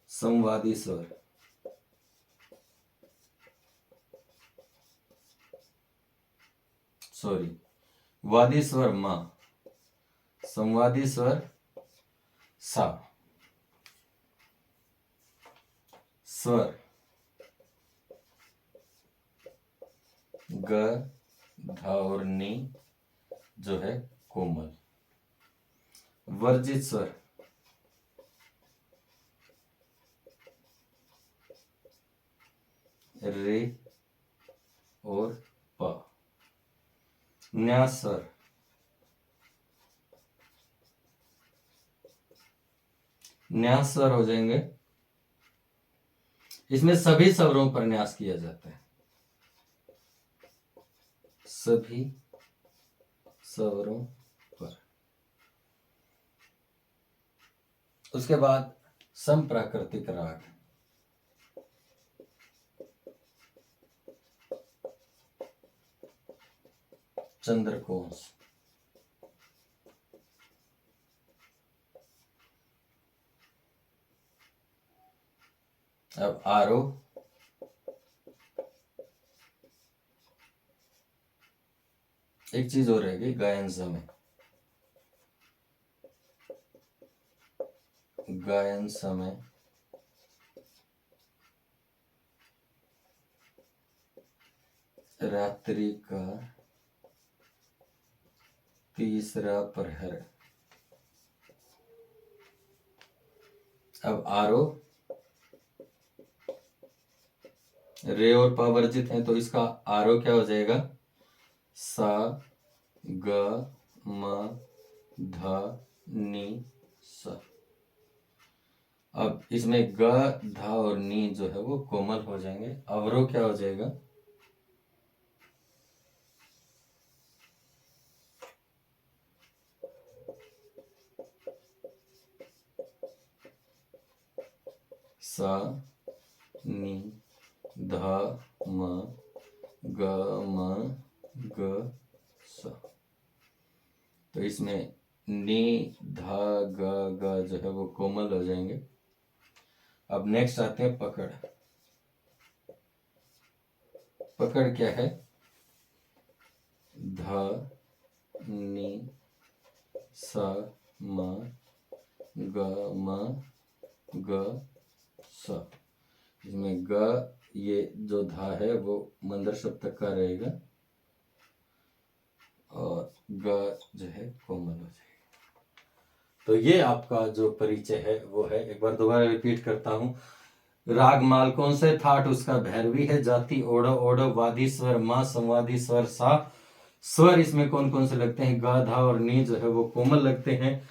संवादी स्वर वादी स्वर मा संवादी स्वर सा स्वर ग ध और नी जो है कोमल। वर्जित स्वर रे और प। न्यास स्वर न्यास स्वर हो जाएंगे। इसमें सभी स्वरों पर न्यास किया जाता है, सभी स्वरों पर। उसके बाद समप्राकृतिक राग चंद्रकोश। अब आरोह एक चीज और रहेगी, गायन समय। गायन समय रात्रि का तीसरा प्रहर। अब आरोह, रे और पा वर्जित हैं तो इसका आरोह क्या हो जाएगा? सा ग म ध नि सा। अब इसमें ग ध और नी जो है वो कोमल हो जाएंगे। अवरोह क्या हो जाएगा? सा नी ध म ग म ग सा। तो इसमें नी ध ग ग जो है वो कोमल हो जाएंगे। अब नेक्स्ट आते हैं पकड़। पकड़ क्या है? ध नी सा म ग म ग सा। इसमें ग, ये जो धा है वो मंदर सप्तक का रहेगा और ग जो है कोमल हो जाएगा। तो ये आपका जो परिचय है वो है। एक बार दोबारा रिपीट करता हूँ। राग माल कौन से? थाट उसका भैरवी है। जाति ओढ़ ओढ़, वादी स्वर माँ, संवादी स्वर सा। स्वर इसमें कौन कौन से लगते हैं? ग धा और नी जो है वो कोमल लगते हैं।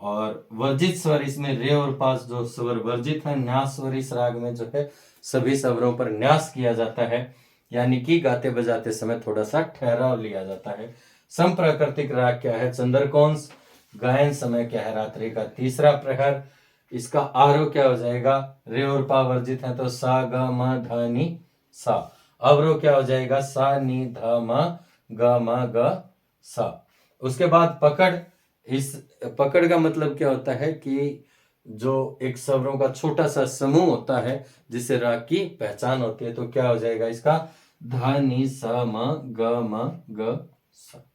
और वर्जित स्वर इसमें रे और पास जो स्वर वर्जित है। न्यास स्वर इस राग में जो है सभी स्वरों पर न्यास किया जाता है, यानी कि गाते बजाते समय थोड़ा सा ठहराव लिया जाता है। संप्राकृतिक राग क्या है? चंद्रकौंस। गायन समय क्या है? रात्रि का तीसरा प्रहर। इसका आरोह क्या हो जाएगा? रे और पा वर्जित है तो सा ग म ध नि सा। अवरोह क्या हो जाएगा? सा नी ध म ग म ग सा। उसके बाद पकड़। इस पकड़ का मतलब क्या होता है कि जो एक स्वरों का छोटा सा समूह होता है जिससे राग की पहचान होती है। तो क्या हो जाएगा इसका? ध नि सा म ग सा।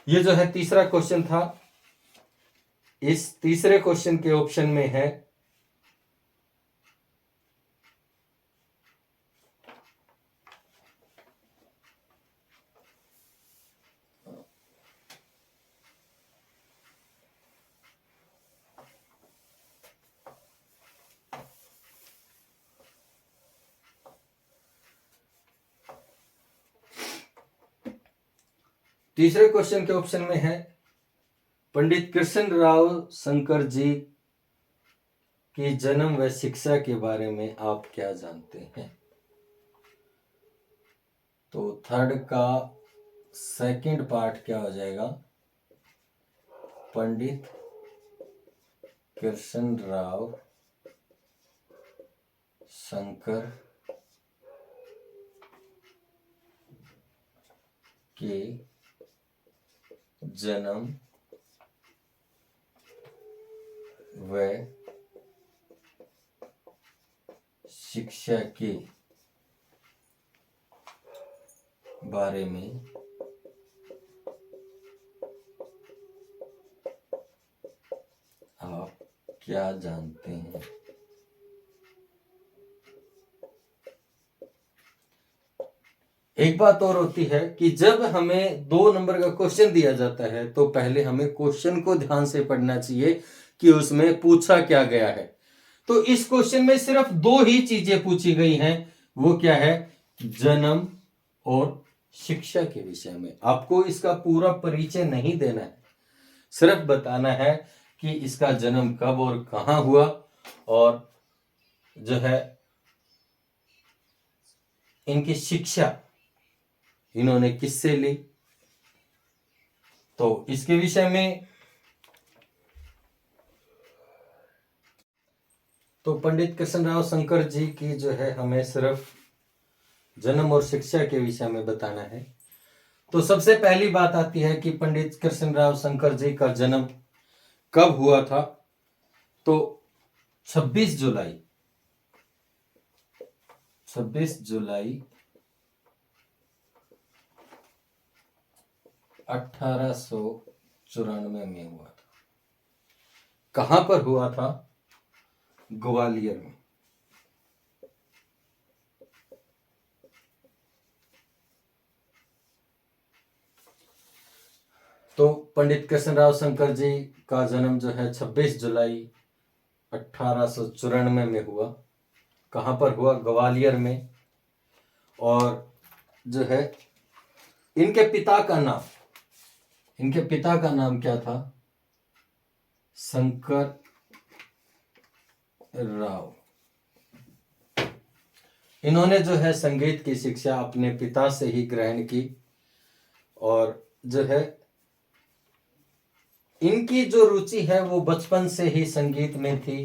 ये जो है तीसरा क्वेश्चन था। इस तीसरे क्वेश्चन के ऑप्शन में है तीसरे क्वेश्चन के ऑप्शन में है पंडित कृष्ण राव शंकर जी की जन्म व शिक्षा के बारे में आप क्या जानते हैं? तो थर्ड का सेकंड पार्ट क्या हो जाएगा? पंडित कृष्ण राव शंकर के जन्म व शिक्षा के बारे में आप क्या जानते हैं? एक बात और होती है कि जब हमें 2 नंबर का क्वेश्चन दिया जाता है तो पहले हमें क्वेश्चन को ध्यान से पढ़ना चाहिए कि उसमें पूछा क्या गया है। तो इस क्वेश्चन में सिर्फ 2 ही चीजें पूछी गई हैं। वो क्या है? जन्म और शिक्षा के विषय में। आपको इसका पूरा परिचय नहीं देना है, सिर्फ बताना है कि इसका जन्म कब और कहां हुआ और जो है इनकी शिक्षा इन्होंने किससे ली। तो इसके विषय में तो पंडित कृष्णराव शंकर जी की जो है हमें सिर्फ जन्म और शिक्षा के विषय में बताना है। तो सबसे पहली बात आती है कि पंडित कृष्णराव शंकर जी का जन्म कब हुआ था? तो 26 जुलाई 1894 में हुआ था। कहां पर हुआ था? ग्वालियर में। तो पंडित कृष्णराव शंकर जी का जन्म जो है 26 जुलाई 1894 में हुआ। कहाँ पर हुआ? ग्वालियर में। और जो है इनके पिता का नाम क्या था? शंकर राव। इन्होंने जो है संगीत की शिक्षा अपने पिता से ही ग्रहण की और जो है इनकी जो रुचि है वो बचपन से ही संगीत में थी।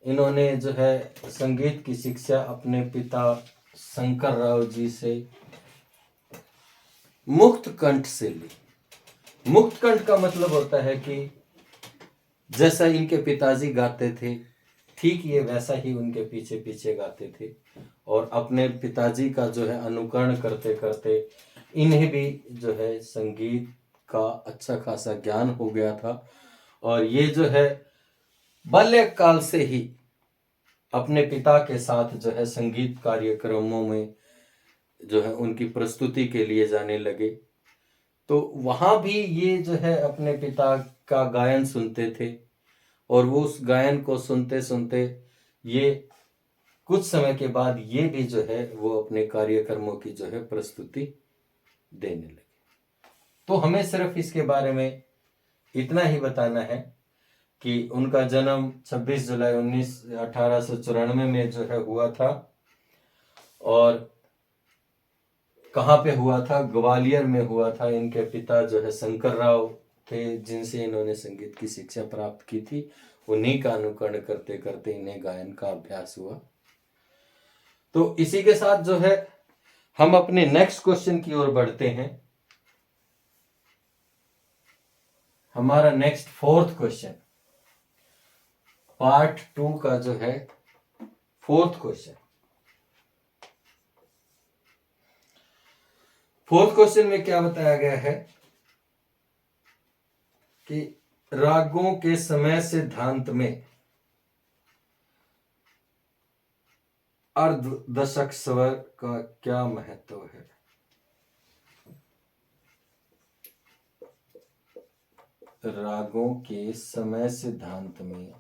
इन्होंने जो है संगीत की शिक्षा अपने पिता शंकर राव जी से मुक्त कंठ से ली। मुक्त कंठ का मतलब होता है कि जैसा इनके पिताजी गाते थे ठीक ये वैसा ही उनके पीछे पीछे गाते थे और अपने पिताजी का जो है अनुकरण करते करते इन्हें भी जो है संगीत का अच्छा खासा ज्ञान हो गया था। और ये जो है बाल्यकाल से ही अपने पिता के साथ जो है संगीत कार्यक्रमों में जो है उनकी प्रस्तुति के लिए जाने लगे। तो वहाँ भी ये जो है अपने पिता का गायन सुनते थे और वो उस गायन को सुनते सुनते ये कुछ समय के बाद ये भी जो है वो अपने कार्यक्रमों की जो है प्रस्तुति देने लगे। तो हमें सिर्फ इसके बारे में इतना ही बताना है कि उनका जन्म 26 जुलाई 1894 में जो है हुआ था और कहाँ पे हुआ था? ग्वालियर में हुआ था। इनके पिता जो है शंकर राव थे जिनसे इन्होंने संगीत की शिक्षा प्राप्त की थी। उन्हीं का अनुकरण करते करते इन्हें गायन का अभ्यास हुआ। तो इसी के साथ जो है हम अपने नेक्स्ट क्वेश्चन की ओर बढ़ते हैं। हमारा नेक्स्ट 4th क्वेश्चन, पार्ट 2 का जो है 4th क्वेश्चन। 4th क्वेश्चन में क्या बताया गया है कि रागों के समय सिद्धांत में अर्ध दशक स्वर का क्या महत्व है? रागों के समय सिद्धांत में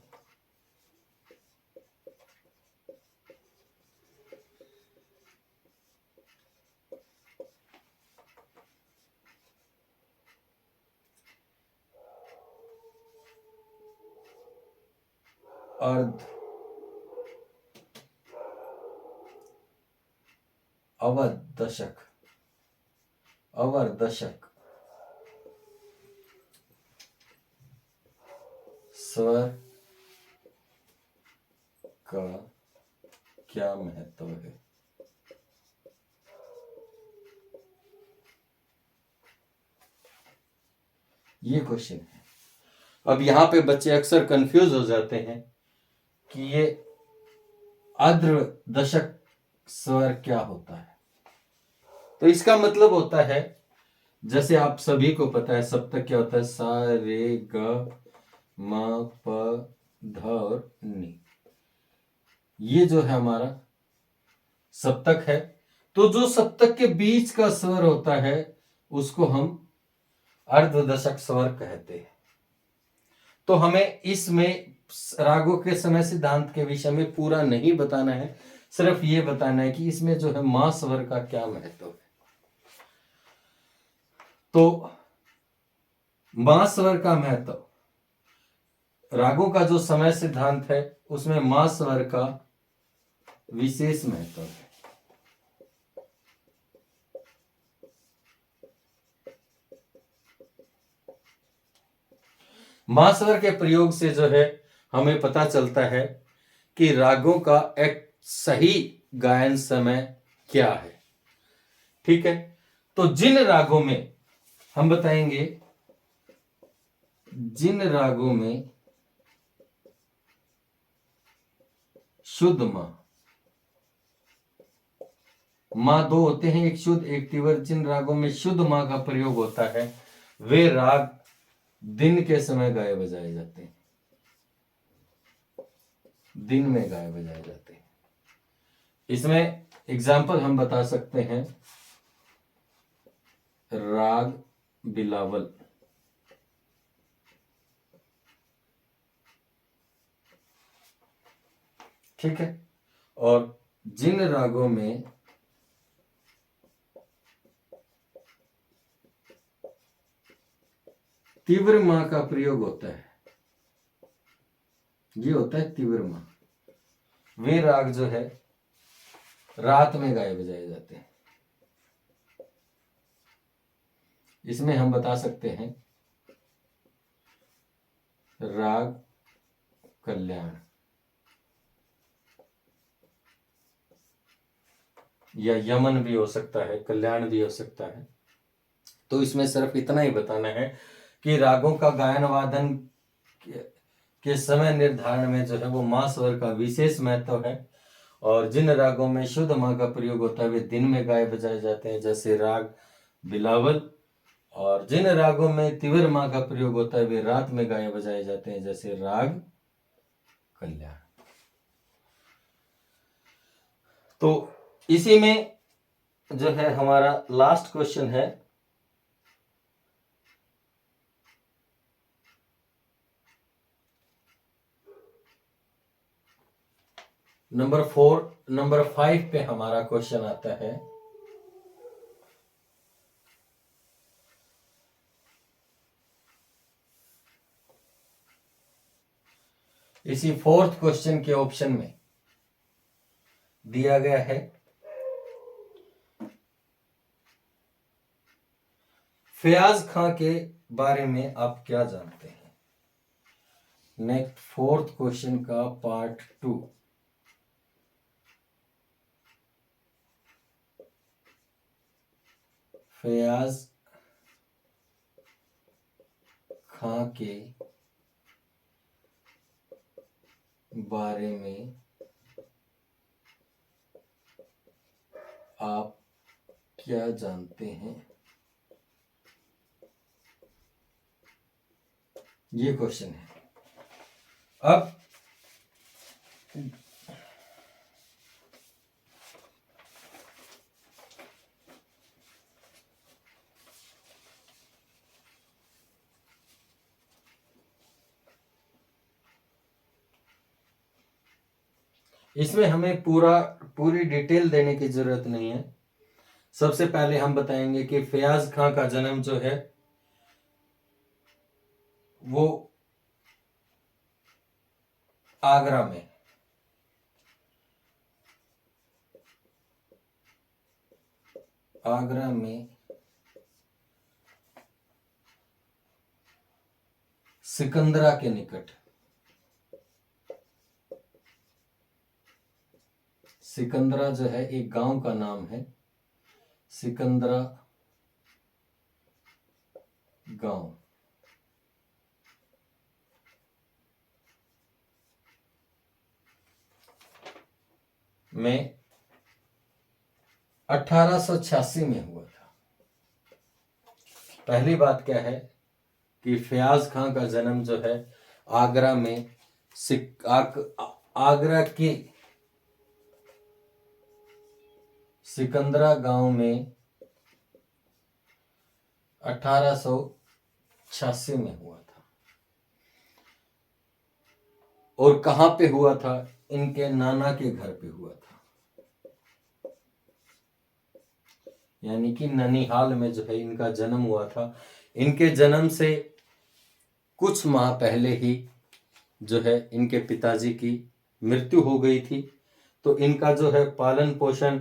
अर्ध अवदशक स्वर का क्या महत्व है? ये क्वेश्चन है। अब यहां पे बच्चे अक्सर कंफ्यूज हो जाते हैं कि ये अर्ध दशक स्वर क्या होता है। तो इसका मतलब होता है, जैसे आप सभी को पता है सप्तक क्या होता है? सा रे ग म प ध और नी। ये जो है हमारा सप्तक है। तो जो सप्तक के बीच का स्वर होता है उसको हम अर्धदशक स्वर कहते हैं। तो हमें इसमें रागों के समय सिद्धांत के विषय में पूरा नहीं बताना है, सिर्फ ये बताना है कि इसमें जो है मां स्वर का क्या महत्व है। तो मां स्वर का महत्व, रागों का जो समय सिद्धांत है उसमें मां स्वर का विशेष महत्व है। मां स्वर के प्रयोग से जो है हमें पता चलता है कि रागों का एक सही गायन समय क्या है। ठीक है, तो जिन रागों में हम बताएंगे, जिन रागों में शुद्ध मां दो होते हैं, एक शुद्ध एक तीव्र, जिन रागों में शुद्ध मां का प्रयोग होता है वे राग दिन के समय गाए बजाए जाते हैं, दिन में गाए बजाए जाते हैं। इसमें एग्जाम्पल हम बता सकते हैं, राग बिलावल। ठीक है। और जिन रागों में तीव्र मां का प्रयोग होता है, ये होता है तीव्र मां, वे राग जो है रात में गाए बजाए जाते हैं। इसमें हम बता सकते हैं राग कल्याण या यमन भी हो सकता है, कल्याण भी हो सकता है। तो इसमें सिर्फ इतना ही बताना है कि रागों का गायन वादन के समय निर्धारण में जो है वो मां स्वर का विशेष महत्व है। और जिन रागों में शुद्ध मां का प्रयोग होता है वे दिन में गाए बजाए जाते हैं, जैसे राग बिलावल। और जिन रागों में तीव्र मां का प्रयोग होता है वे रात में गाए बजाए जाते हैं, जैसे राग कल्याण। तो इसी में जो है हमारा लास्ट क्वेश्चन है, नंबर 5 पे हमारा क्वेश्चन आता है। इसी 4th क्वेश्चन के ऑप्शन में दिया गया है फयाज खां के बारे में आप क्या जानते हैं। नेक्स्ट 4th क्वेश्चन का पार्ट 2। फयाज खां के बारे में आप क्या जानते हैं, ये क्वेश्चन है। अब इसमें हमें पूरी डिटेल देने की जरूरत नहीं है। सबसे पहले हम बताएंगे कि फयाज खां का जन्म जो है वो आगरा में सिकंदरा के निकट, सिकंदरा जो है एक गांव का नाम है, सिकंदरा गांव में 1886 में हुआ था। पहली बात क्या है कि फयाज खां का जन्म जो है आगरा में आगरा के सिकंदरा गांव में 1886 में हुआ था। और कहां पे हुआ था, इनके नाना के घर पे हुआ था, यानी कि ननिहाल में जो है इनका जन्म हुआ था। इनके जन्म से कुछ माह पहले ही जो है इनके पिताजी की मृत्यु हो गई थी। तो इनका जो है पालन पोषण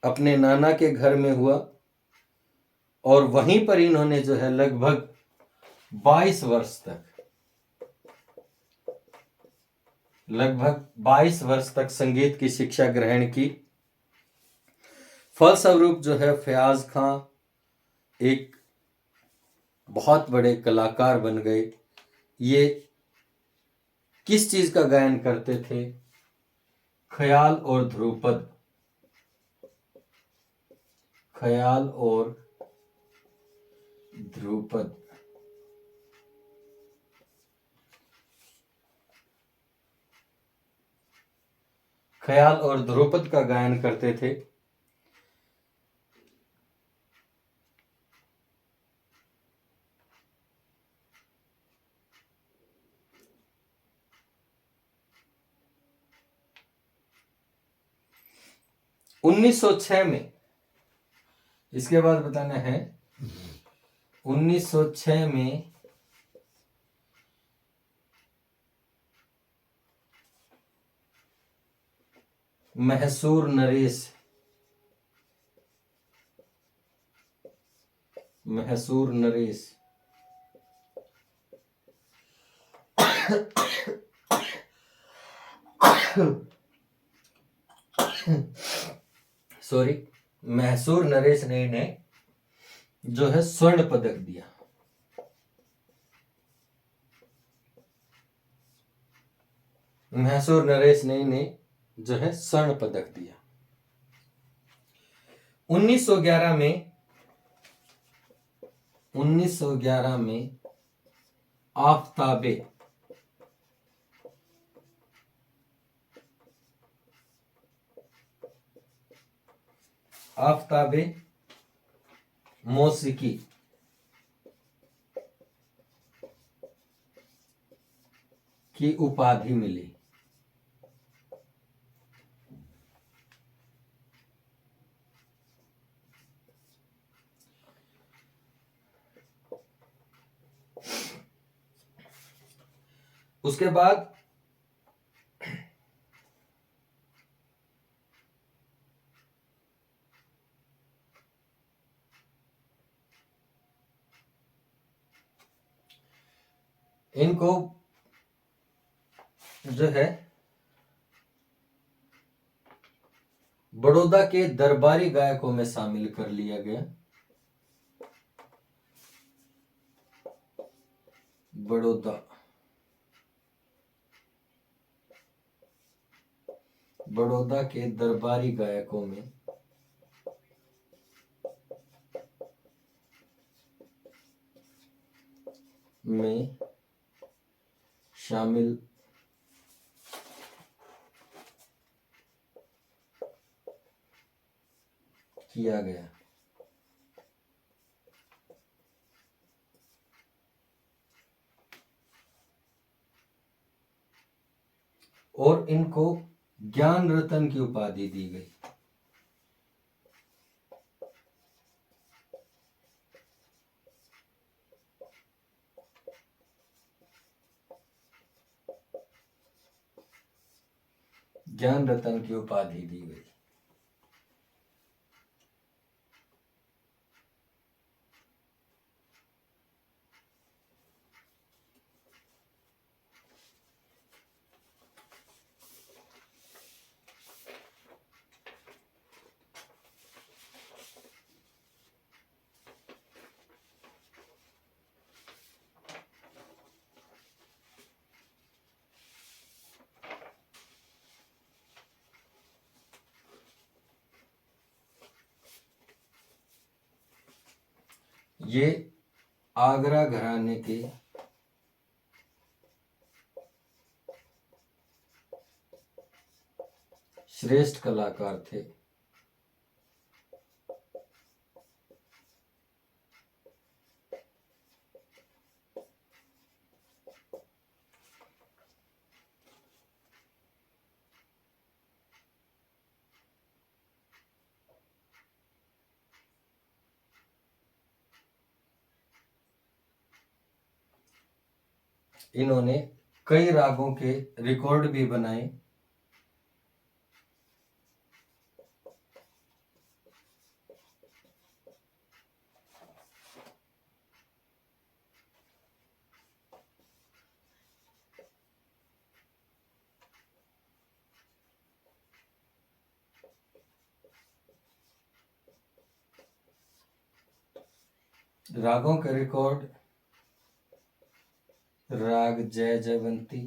अपने नाना के घर में हुआ और वहीं पर इन्होंने जो है लगभग 22 वर्ष तक संगीत की शिक्षा ग्रहण की। फलस्वरूप जो है फयाज खां एक बहुत बड़े कलाकार बन गए। ये किस चीज का गायन करते थे, ख्याल और ध्रुपद, ख्याल और ध्रुपद। ख्याल और ध्रुपद का गायन करते थे। 1906 में, इसके बाद बताना है 1906 में महसूर नरेश सॉरी, महसूर नरेश ने जो है स्वर्ण पदक दिया। महसूर नरेश ने जो है स्वर्ण पदक दिया। 1911 में आफताबे मौसीकी की उपाधि मिली। उसके बाद इनको जो है बड़ौदा के दरबारी गायकों में शामिल कर लिया गया। बड़ौदा के दरबारी गायकों में शामिल किया गया। और इनको ज्ञान रत्न की उपाधि दी गई। ज्ञान रत्न की उपाधि दी गई। ये आगरा घराने के श्रेष्ठ कलाकार थे। इन्होंने कई रागों के रिकॉर्ड भी बनाए। रागों के रिकॉर्ड राग जय जयवंती,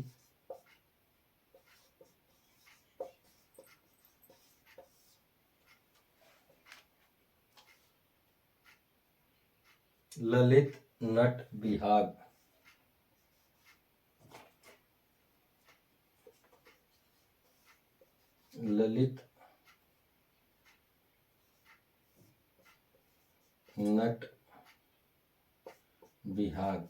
ललित नट बिहाग, ललित नट बिहाग,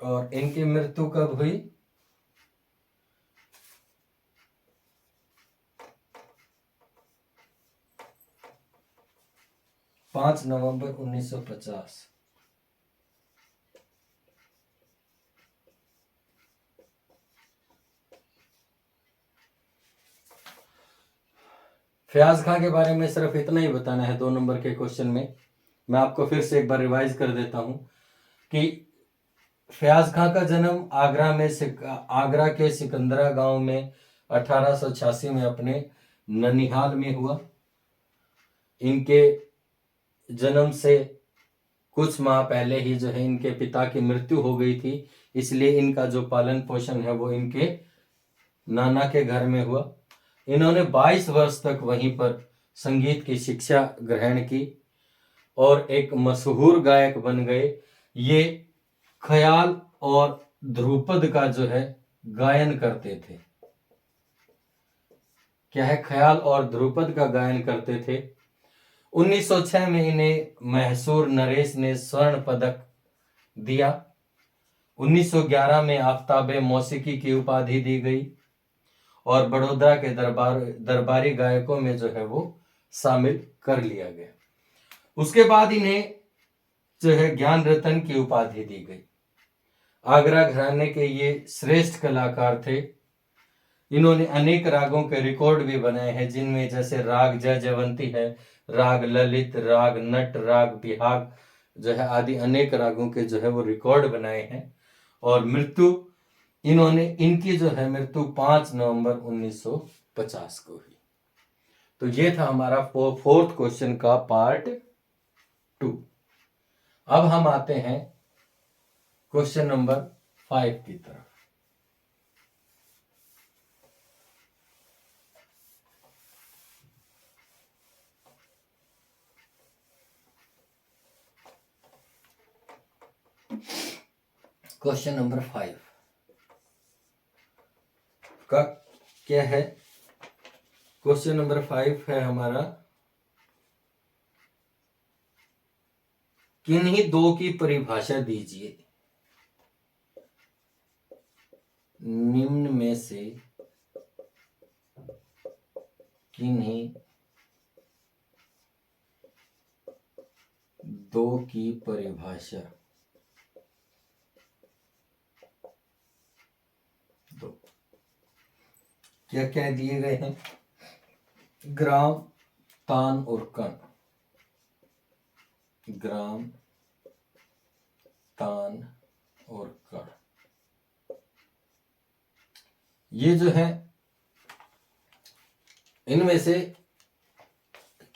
और इनकी मृत्यु कब हुई? 5 नवंबर 1950। फयाज खां के बारे में सिर्फ इतना ही बताना है 2 नंबर के क्वेश्चन में। मैं आपको फिर से एक बार रिवाइज कर देता हूं कि फयाज खां का जन्म आगरा के सिकंदरा गांव में 1886 में अपने ननिहाल में हुआ। इनके जन्म से कुछ माह पहले ही जो है इनके पिता की मृत्यु हो गई थी, इसलिए इनका जो पालन पोषण है वो इनके नाना के घर में हुआ। इन्होंने 22 वर्ष तक वहीं पर संगीत की शिक्षा ग्रहण की और एक मशहूर गायक बन गए। ये ख्याल और ध्रुपद का जो है गायन करते थे। क्या है? ख्याल और ध्रुपद का गायन करते थे। 1906 में इन्हें मैसूर नरेश ने स्वर्ण पदक दिया। 1911 में आफ्ताबे मौसीकी की उपाधि दी गई और बड़ौदा के दरबारी गायकों में जो है वो शामिल कर लिया गया। उसके बाद इन्हें जो है ज्ञान रत्न की उपाधि दी गई। आगरा घराने के ये श्रेष्ठ कलाकार थे। इन्होंने अनेक रागों के रिकॉर्ड भी बनाए हैं, जिनमें जैसे राग जयवंती है, राग ललित, राग नट, राग बिहाग जो है आदि अनेक रागों के जो है वो रिकॉर्ड बनाए हैं। और इनकी जो है मृत्यु 5 नवंबर 1950 को हुई। तो ये था हमारा 4th क्वेश्चन का पार्ट 2। अब हम आते हैं क्वेश्चन नंबर 5 की तरफ। क्वेश्चन नंबर 5 का क्या है? क्वेश्चन नंबर 5 है हमारा, किन्हीं दो की परिभाषा दीजिए। निम्न में से किन्हीं दो की परिभाषा दो। क्या क्या दिए गए हैं? ग्राम, तान और कण। ग्राम, तान और कण, ये जो है इनमें से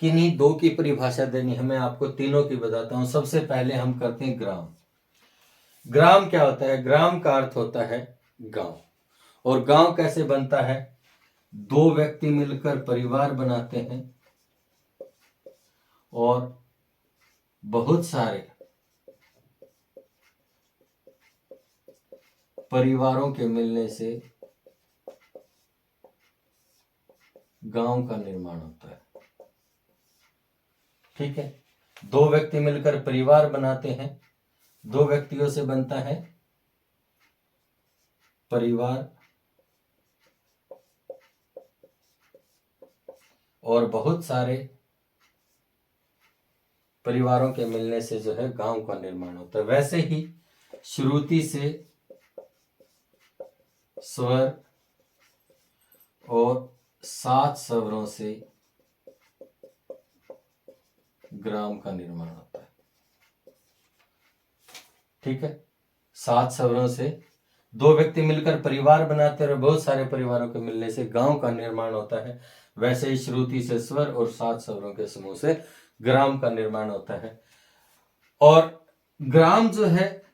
किन्हीं दो की परिभाषा देनी है। मैं आपको तीनों की बताता हूं। सबसे पहले हम करते हैं ग्राम। ग्राम क्या होता है? ग्राम का अर्थ होता है गांव। और गांव कैसे बनता है? दो व्यक्ति मिलकर परिवार बनाते हैं और बहुत सारे परिवारों के मिलने से गांव का निर्माण होता है। ठीक है? दो व्यक्ति मिलकर परिवार बनाते हैं, दो व्यक्तियों से बनता है परिवार, और बहुत सारे परिवारों के मिलने से जो है गांव का निर्माण होता है। वैसे ही श्रुति से स्वर और 7 स्वरों से ग्राम का निर्माण होता है। ठीक है? 7 स्वरों से दो व्यक्ति मिलकर परिवार बनाते हैं और बहुत सारे परिवारों के मिलने से गांव का निर्माण होता है। वैसे ही श्रुति से स्वर और 7 स्वरों के समूह से ग्राम का निर्माण होता है। और ग्राम जो है,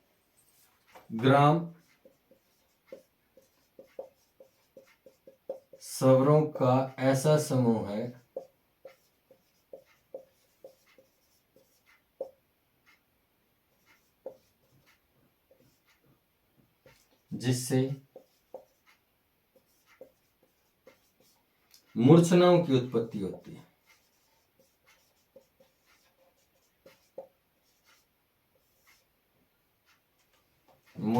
ग्राम स्वरों का ऐसा समूह है जिससे मूर्छनाओं की उत्पत्ति होती है।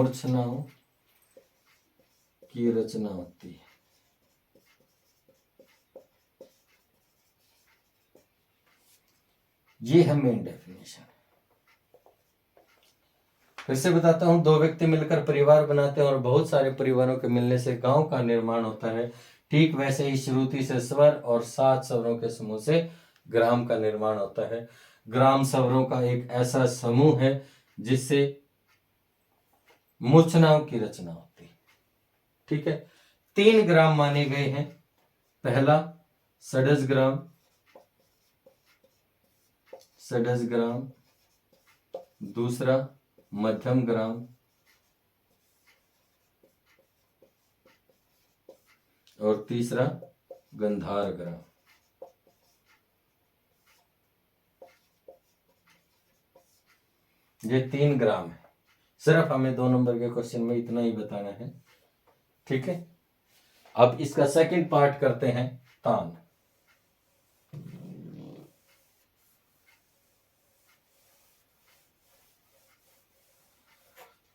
मूर्छनाओं की रचना होती है। ये है मेन डेफिनेशन। फिर से बताता हूं, दो व्यक्ति मिलकर परिवार बनाते हैं और बहुत सारे परिवारों के मिलने से गांव का निर्माण होता है। ठीक वैसे ही श्रुति से स्वर और 7 स्वरों के समूह से ग्राम का निर्माण होता है। ग्राम स्वरों का एक ऐसा समूह है जिससे मूर्छनाओं की रचना होती है। ठीक है, 3 ग्राम माने गए हैं। पहला षडज ग्राम, दूसरा मध्यम ग्राम और तीसरा गंधार ग्राम। ये 3 ग्राम है। सिर्फ हमें 2 नंबर के क्वेश्चन में इतना ही बताना है। ठीक है, अब इसका सेकंड पार्ट करते हैं, तान।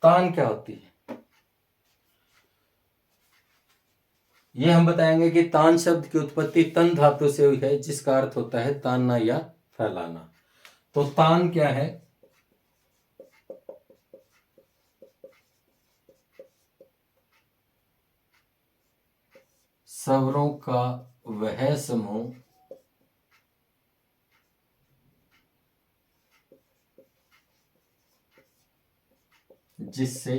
तान क्या होती है ये हम बताएंगे कि तान शब्द की उत्पत्ति तन धातु से हुई है, जिसका अर्थ होता है तानना या फैलाना। तो तान क्या है? स्वरों का वह समूह जिससे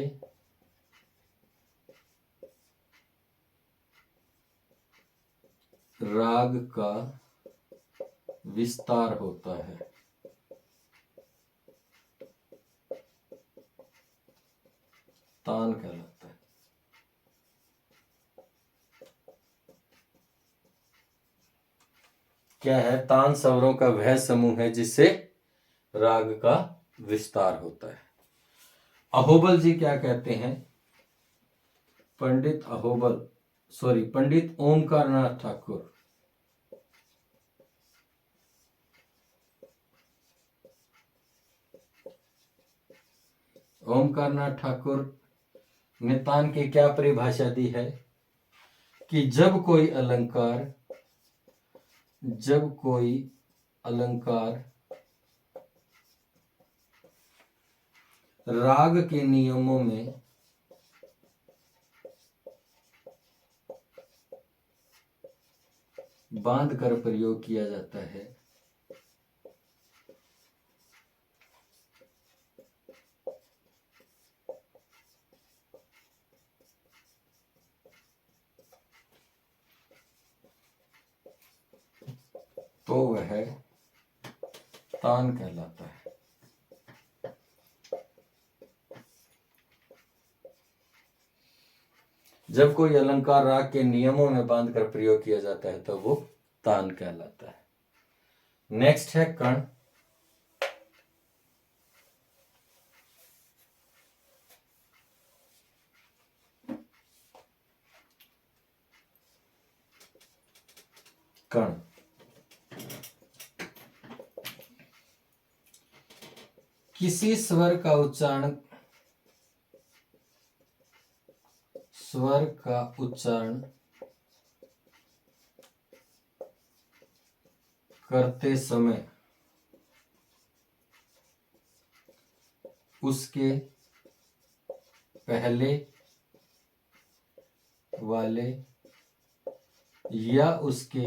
राग का विस्तार होता है। तान कहलाता है। क्या है? तान स्वरों का वह समूह है जिससे राग का विस्तार होता है। अहोबल जी क्या कहते हैं? पंडित ओमकारनाथ ठाकुर ने तान की क्या परिभाषा दी है कि जब कोई अलंकार राग के नियमों में बांध कर प्रयोग किया जाता है तो वह तान कहलाता है। जब कोई अलंकार राग के नियमों में बांधकर प्रयोग किया जाता है तो वो तान कहलाता है। नेक्स्ट है कण। कण किसी स्वर का उच्चारण करते समय उसके पहले वाले या उसके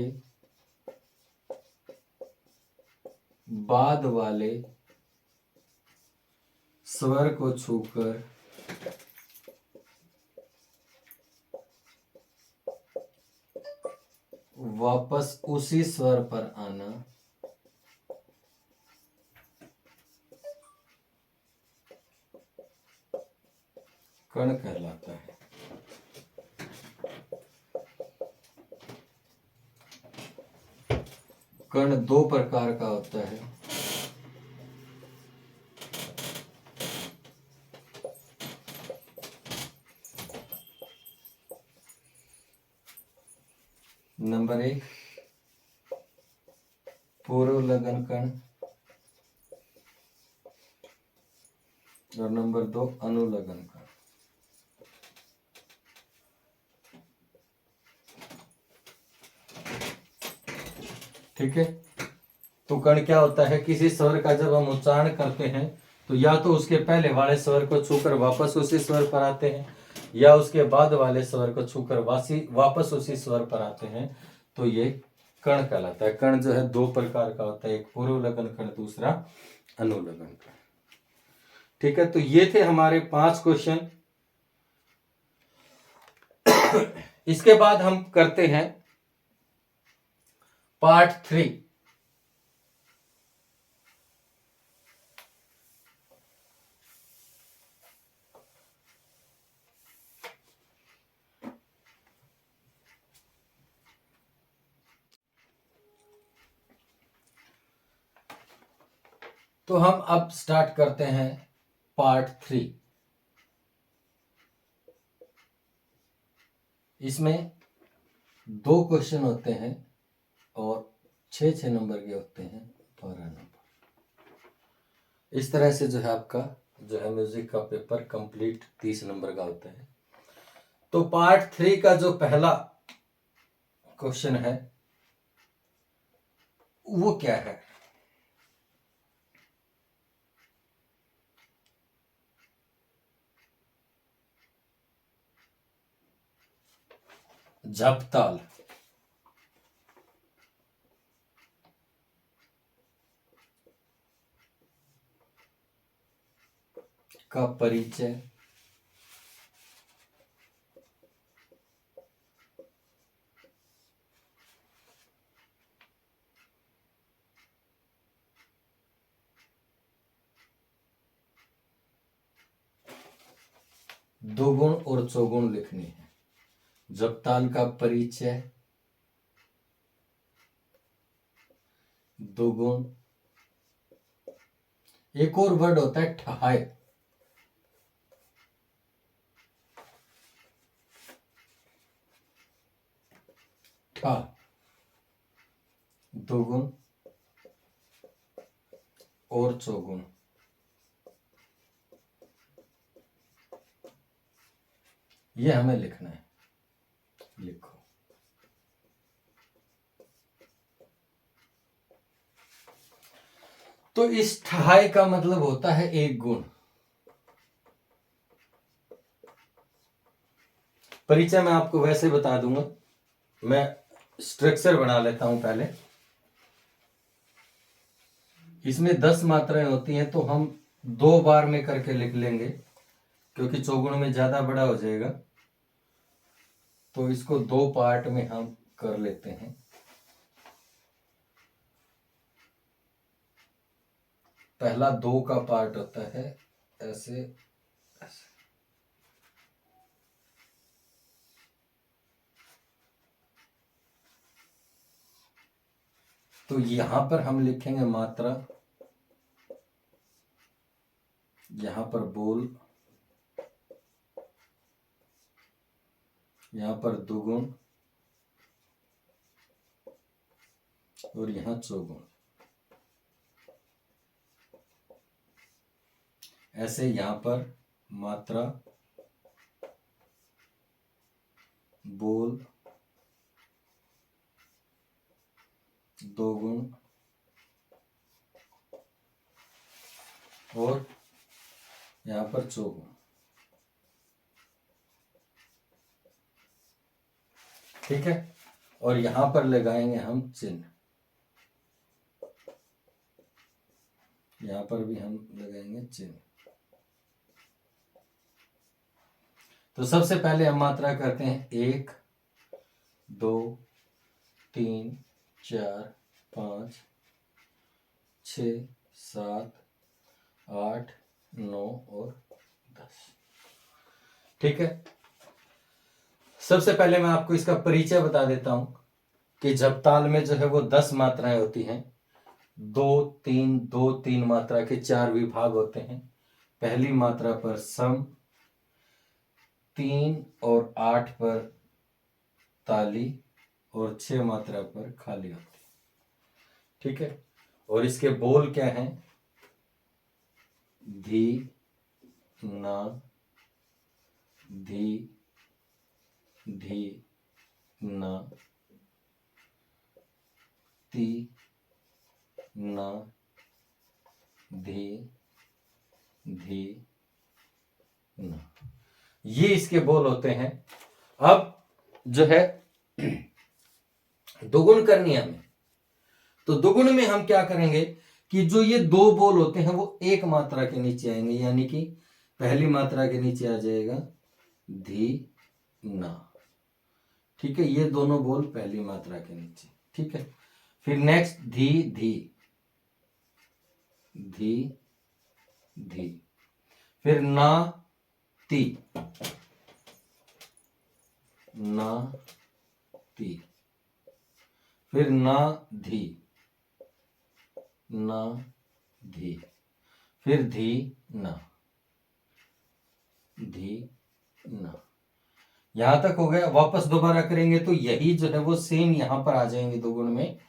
बाद वाले स्वर को छूकर वापस उसी स्वर पर आना कण कहलाता है। कण 2 प्रकार का होता है। नंबर 1 पूर्व लगन कण और नंबर 2 अनुलगन कण। ठीक है। तो कण क्या होता है, किसी स्वर का जब हम उच्चारण करते हैं तो या तो उसके पहले वाले स्वर को छूकर वापस उसी स्वर पर आते हैं, या उसके बाद वाले स्वर को छूकर वापस उसी स्वर पर आते हैं, तो ये कण कहलाता है। कण जो है दो प्रकार का होता है, एक पूर्व लगन कण, दूसरा अनुलगन कण। ठीक है, तो ये थे हमारे 5 क्वेश्चन। इसके बाद हम करते हैं पार्ट 3। तो हम अब स्टार्ट करते हैं पार्ट 3। इसमें 2 क्वेश्चन होते हैं और 6 नंबर के होते हैं, 12 नंबर। इस तरह से जो है आपका जो है म्यूजिक का पेपर कंप्लीट 30 नंबर का होता है। तो पार्ट 3 का जो पहला क्वेश्चन है वो क्या है, झपताल का परिचय, दोगुण और चौगुण लिखनी है। झपताल का परिचय, दोगुण, एक और वर्ड होता है ठहाई, ठा, दोगुण और चौगुण। ये हमें लिखना है, लिखो। तो इस ठहाई का मतलब होता है एक गुण। परिचय मैं आपको वैसे बता दूंगा, मैं स्ट्रक्चर बना लेता हूं पहले। इसमें 10 मात्राएं होती हैं, तो हम 2 बार में करके लिख लेंगे, क्योंकि चौगुण में ज्यादा बड़ा हो जाएगा। तो इसको 2 पार्ट में हम कर लेते हैं। पहला 2 का पार्ट होता है ऐसे ऐसे। तो यहां पर हम लिखेंगे मात्रा, यहां पर बोल, यहां पर दुगुण और यहां चौगुण। ऐसे यहां पर मात्रा, बोल, दोगुण और यहां पर चौगुण। ठीक है, और यहां पर लगाएंगे हम चिन्ह, यहां पर भी हम लगाएंगे चिन्ह। तो सबसे पहले हम मात्रा करते हैं 1 2 3 4 5 6 7 8 9 और 10। ठीक है, सबसे पहले मैं आपको इसका परिचय बता देता हूं कि झपताल में जो है वो 10 मात्राएं होती हैं। 2 3 मात्रा के 4 विभाग होते हैं। पहली मात्रा पर सम, 3 और 8 पर ताली और 6 मात्रा पर खाली होती है। ठीक है, और इसके बोल क्या हैं, धी, ना, धी, धी, ना, ती ना धी धी ना, ये इसके बोल होते हैं। अब जो है दोगुण करनी है हमें, तो दोगुण में हम क्या करेंगे कि जो ये दो बोल होते हैं वो एक मात्रा के नीचे आएंगे, यानी कि पहली मात्रा के नीचे आ जाएगा धी ना। ठीक है, ये दोनों बोल पहली मात्रा के नीचे। ठीक है, फिर नेक्स्ट धी धी धी धी, फिर ना ती ना ती, फिर ना धी ना धी, फिर धी ना धी ना। यहां तक हो गया। वापस दोबारा करेंगे तो यही जो है वो सेम यहां पर आ जाएंगे दो गुण में।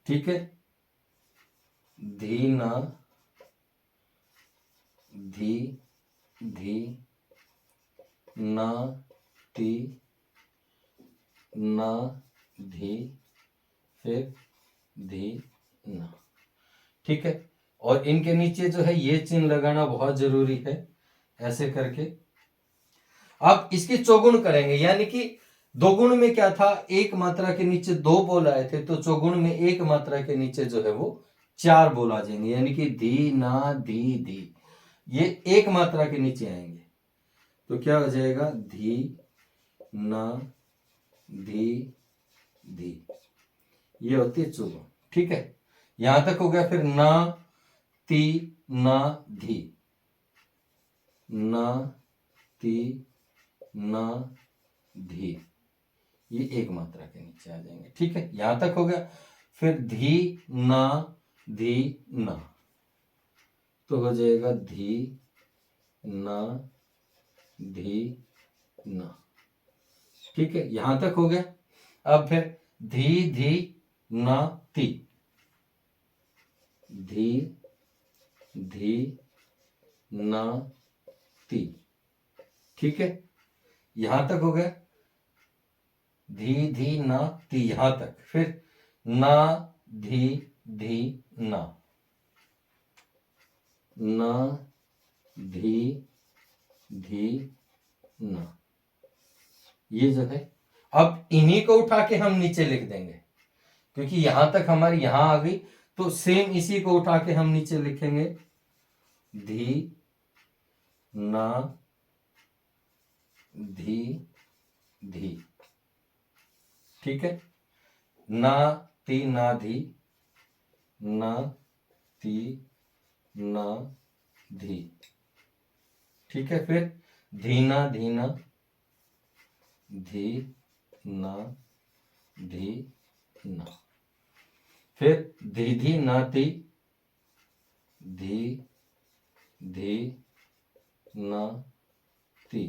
ठीक है, धी ना धी धी ना ती ना धी, फिर धी ना। ठीक है, और इनके नीचे जो है ये चिन्ह लगाना बहुत जरूरी है, ऐसे करके। अब इसके चौगुण करेंगे, यानी कि दोगुण में क्या था, एक मात्रा के नीचे दो बोल आए थे, तो चौगुण में एक मात्रा के नीचे जो है वो चार बोल आ जाएंगे, यानी कि धी ना धी धी, ये एक मात्रा के नीचे आएंगे। तो क्या हो जाएगा, धी ना धी धी, ये होती है चौगुण। ठीक है, यहां तक हो गया। फिर ना ती ना धी ना ती ना धी, ये एक मात्रा के नीचे आ जाएंगे। ठीक है, यहां तक हो गया। फिर धी ना धी ना, तो हो जाएगा धी ना धी ना। ठीक है, यहां तक हो गया। अब फिर धी धी ना ती, धी धी ना ती। ठीक है, यहां तक हो गया। धी धी ना ती, यहां तक। फिर ना धी धी ना ना धी धी ना, ये जो है। अब इन्हीं को उठा के हम नीचे लिख देंगे, क्योंकि यहां तक हमारी यहां आ गई, तो सेम इसी को उठा के हम नीचे लिखेंगे धी ना धी धी। ठीक है, ना ती ना धी ना ती ना धी। ठीक है, फिर धीना धीना धी ना धी ना, फिर धी ना ती धी धी ना ती।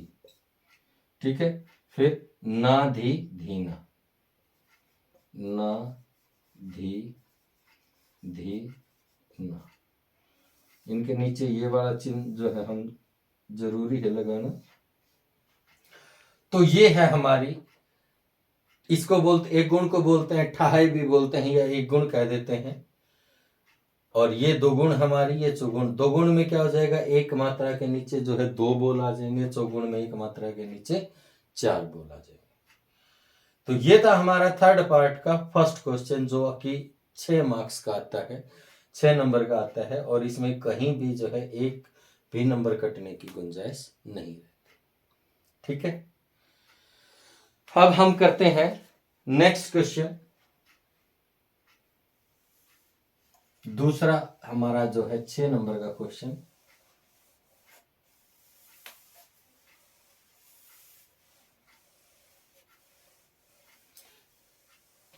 ठीक है, फिर ना धी धीना ना धी धी ना। इनके नीचे ये वाला चिन्ह जो है हम जरूरी है लगाना। तो ये है हमारी, इसको बोलते, एक गुण को बोलते हैं ठहाई भी बोलते हैं, या एक गुण कह देते हैं। और ये दो गुण हमारी, ये चौगुण। दो गुण में क्या हो जाएगा, एक मात्रा के नीचे जो है दो बोल आ जाएंगे, चौगुण में एक मात्रा के नीचे चार बोल आ जाएंगे। तो ये था हमारा थर्ड पार्ट का फर्स्ट क्वेश्चन, जो कि 6 मार्क्स का आता है, 6 नंबर का आता है, और इसमें कहीं भी जो है एक भी नंबर कटने की गुंजाइश नहीं रहती। ठीक है, अब हम करते हैं नेक्स्ट क्वेश्चन। दूसरा हमारा जो है 6 नंबर का क्वेश्चन।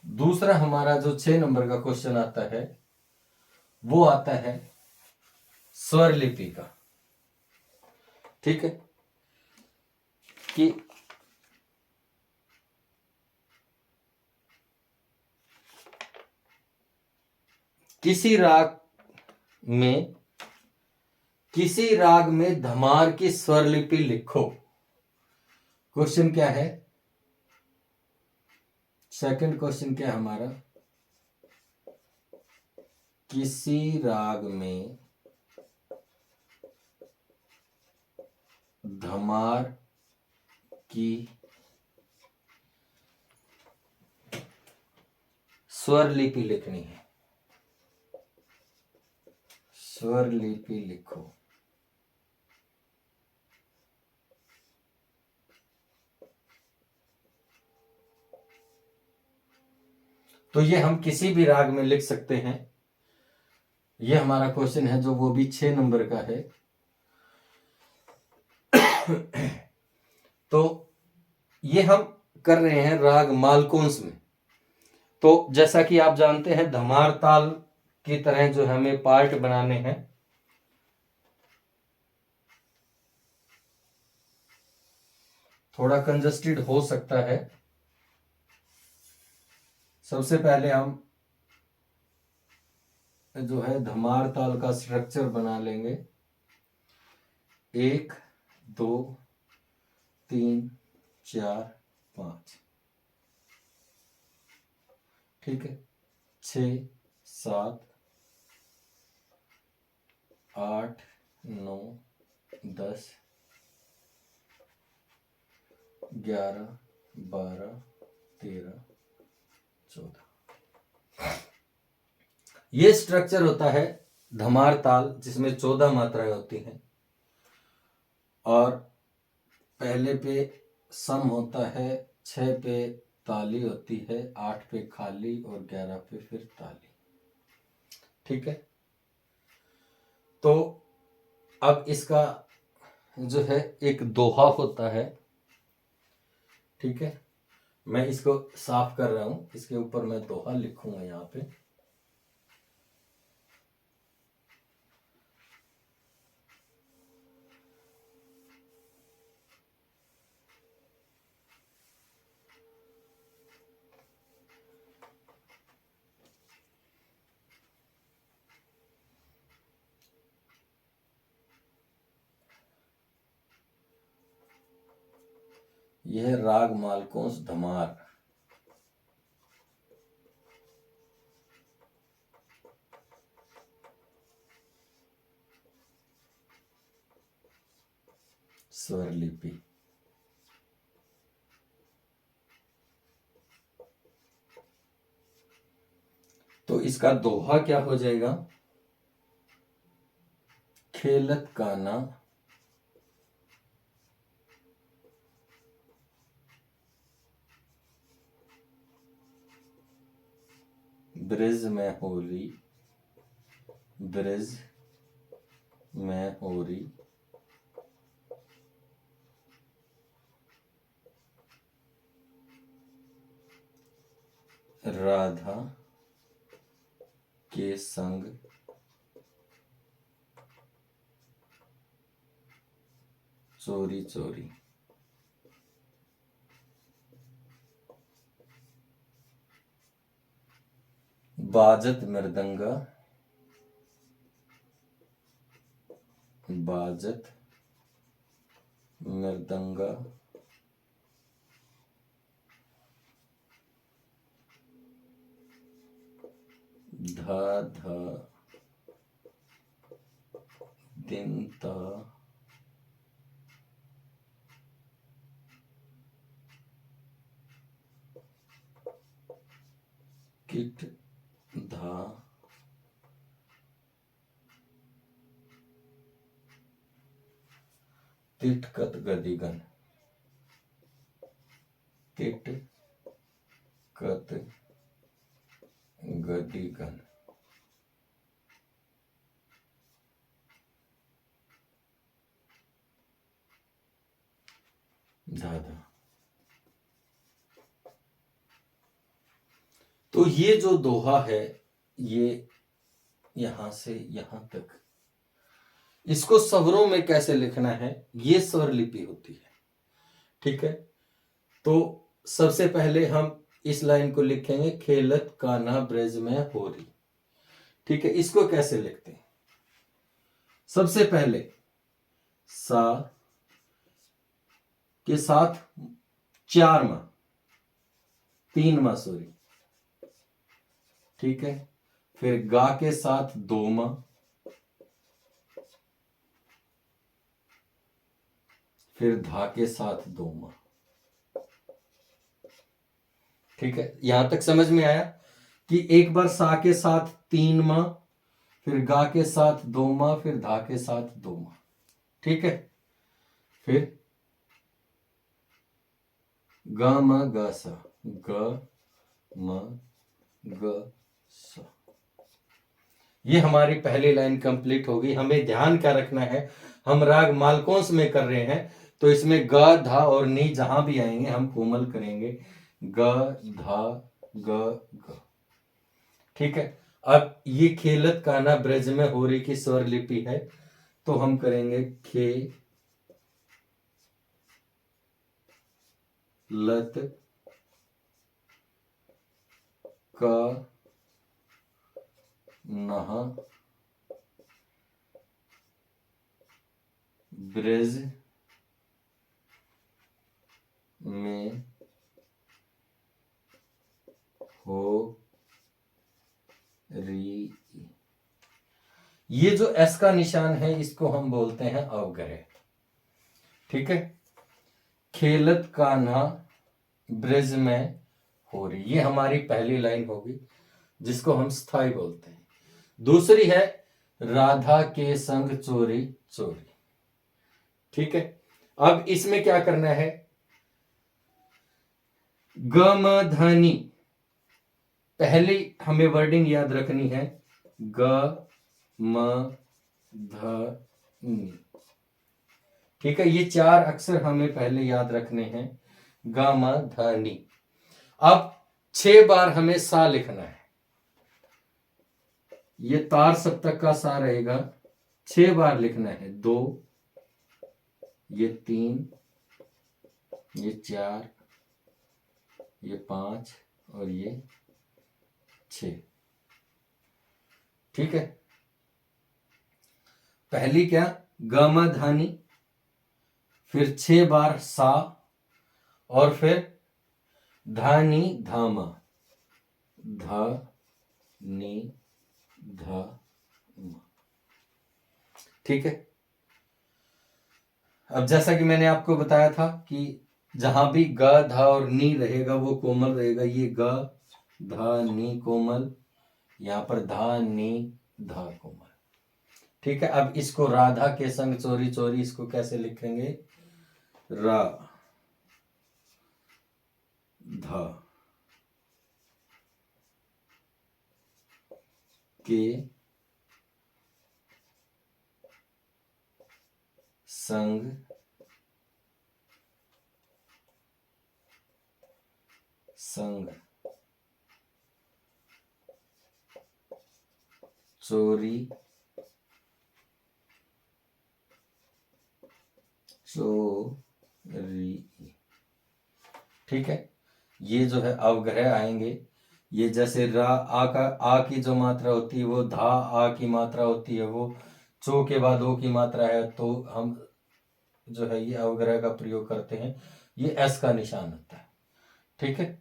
दूसरा हमारा जो 6 नंबर का क्वेश्चन आता है वो आता है स्वर लिपि का। ठीक है, कि किसी राग में धमार की स्वर लिपि लिखो। क्वेश्चन क्या है, सेकंड क्वेश्चन क्या है हमारा, किसी राग में धमार की स्वर लिपि लिखनी है। स्वर लिपि लिखो। तो ये हम किसी भी राग में लिख सकते हैं। ये हमारा क्वेश्चन है जो वो भी 6 नंबर का है। तो ये हम कर रहे हैं राग मालकोंस में। तो जैसा कि आप जानते हैं धमार ताल की तरह जो हमें पार्ट बनाने हैं। थोड़ा कंजस्टेड हो सकता है। सबसे पहले हम जो है धमार ताल का स्ट्रक्चर बना लेंगे। 1 2 3 4 5, ठीक है। 6 7 8 9 10 11 12 13 14। ये स्ट्रक्चर होता है धमार ताल जिसमें 14 मात्राएं होती हैं और पहले पे सम होता है, 6 पे ताली होती है, 8 पे खाली और 11 पे फिर ताली, ठीक है। तो अब इसका जो है एक दोहा होता है, ठीक है। मैं इसको साफ कर रहा हूं, इसके ऊपर मैं दोहा लिखूंगा यहाँ पे। यह राग मालकोंस धमार। स्वर लिपि। तो इसका दोहा क्या हो जाएगा? खेलत काना ब्रिज में होरी, ब्रिज में होरी, राधा के संग चोरी चोरी। बाजत मृदंगा, बाजत मृदंगा, धा धा दिनता, किट धा, तिटकत गदिगन, तिटकत गदिगन। दादा। तो ये जो दोहा है ये यहां से यहां तक, इसको स्वरों में कैसे लिखना है ये स्वर लिपि होती है, ठीक है। तो सबसे पहले हम इस लाइन को लिखेंगे खेलत कान्हा ब्रज में होरी, ठीक है। इसको कैसे लिखते हैं? सबसे पहले सा के साथ 4 माह, 3 माह सॉरी, ठीक है। फिर गा के साथ दोमा, फिर धा के साथ दोमा। ठीक है, यहां तक समझ में आया कि एक बार सा के साथ तीन माह, फिर गा के साथ दो माह, फिर धा के साथ दो माह। ठीक है, फिर ग म ग सा, ग म ग सा। ये हमारी पहली लाइन कंप्लीट होगी। हमें ध्यान क्या रखना है, हम राग मालकोंस में कर रहे हैं तो इसमें ग धा और नी जहां भी आएंगे हम कोमल करेंगे, ग धा ग ग। ठीक है, अब ये खेलत कान्हा ब्रज में होरी की स्वर लिपि है तो हम करेंगे खे लत का नहा ब्रज में हो री। ये जो एस का निशान है इसको हम बोलते हैं अवग्रह। ठीक है, खेलत कान्हा ब्रज में हो रही, ये हमारी पहली लाइन होगी जिसको हम स्थाई बोलते हैं। दूसरी है राधा के संग चोरी चोरी। ठीक है, अब इसमें क्या करना है, ग म ध नि, पहली हमें वर्डिंग याद रखनी है, ग म ध नि। ठीक है, ये चार अक्षर हमें पहले याद रखने हैं, ग म ध नि। अब 6 बार हमें सा लिखना है, ये तार सप्तक का सा रहेगा, 6 बार लिखना है, 2, ये 3, ये 4, ये 5 और ये 6। ठीक है, पहली क्या, ग म ध नि, फिर 6 बार सा और फिर ध नि ध म, ध नि ध म। ठीक है, अब जैसा कि मैंने आपको बताया था कि जहां भी ग ध और नी रहेगा वो कोमल रहेगा, ये ग ध नी कोमल, यहां पर धा नी धा कोमल। ठीक है, अब इसको राधा के संग चोरी चोरी, इसको कैसे लिखेंगे, रा धा के संग संग चोरी चोरी। ठीक है, ये जो है अवग्रह आएंगे, ये जैसे रा आ का आ की जो मात्रा होती है वो धा आ की मात्रा होती है, वो चो के बाद ओ की मात्रा है तो हम जो है ये अवग्रह का प्रयोग करते हैं, ये एस का निशान होता है। ठीक है,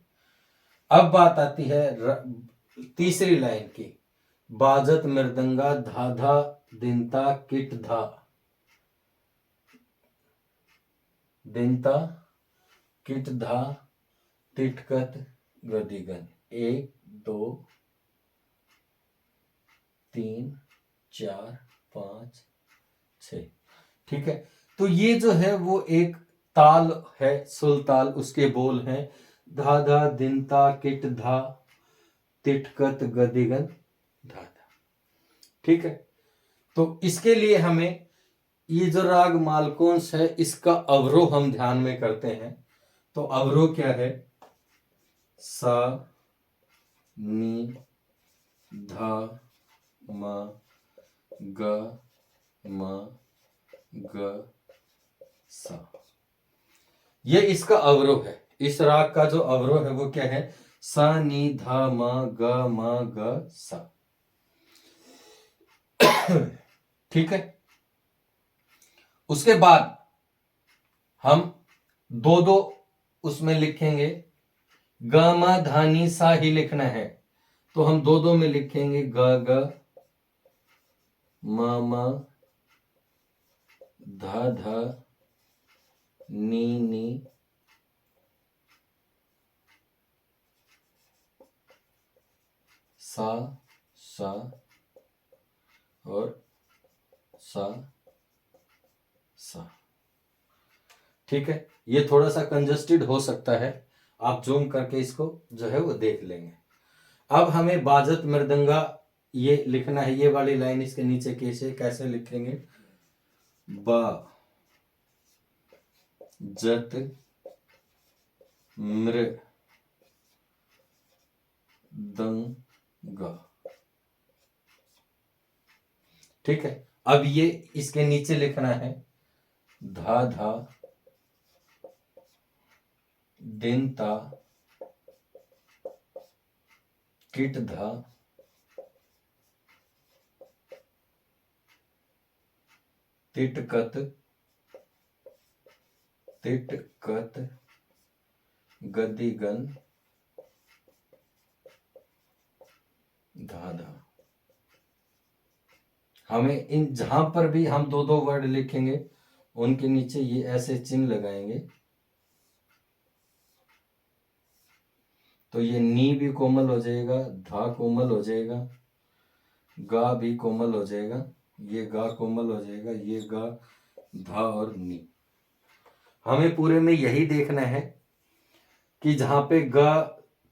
अब बात आती है तीसरी लाइन की, बाजत मृदंगा धाधा दिनता किट धा, दिनता किट धा तिटकत गदिगन, 1 2 3 4 5 6। ठीक है, तो ये जो है वो एक ताल है, सुल ताल, उसके बोल हैं धा धा दिनता किट धा तिटकत गदिगन धा धा। ठीक है, तो इसके लिए हमें ये जो राग मालकोंस है इसका अवरोह हम ध्यान में करते हैं। तो अवरोह क्या है, सा नी धा म ग म ग सा, ये इसका अवरोह है। इस राग का जो अवरोह है वो क्या है, सा नी धा म ग सा। ठीक है, उसके बाद हम दो दो उसमें लिखेंगे, ग म धा नी सा ही लिखना है, तो हम दो दो में लिखेंगे ग ग म म ध ध नी नी सा सा और सा सा। ठीक है, ये थोड़ा सा कंजस्टेड हो सकता है, आप जूम करके इसको जो है वो देख लेंगे। अब हमें बाजत मृदंगा ये लिखना है, ये वाली लाइन इसके नीचे कैसे लिखेंगे, बा जत मृदंगा। ठीक है, अब ये इसके नीचे लिखना है धा धा दिनता किट धा तिटकत गदिगन धा धा। हमें इन जहां पर भी हम दो दो वर्ड लिखेंगे उनके नीचे ये ऐसे चिन्ह लगाएंगे, तो ये नी भी कोमल हो जाएगा, धा कोमल हो जाएगा, गा भी कोमल हो जाएगा, ये गा कोमल हो जाएगा, ये गा धा और नी। हमें पूरे में यही देखना है कि जहां पे गा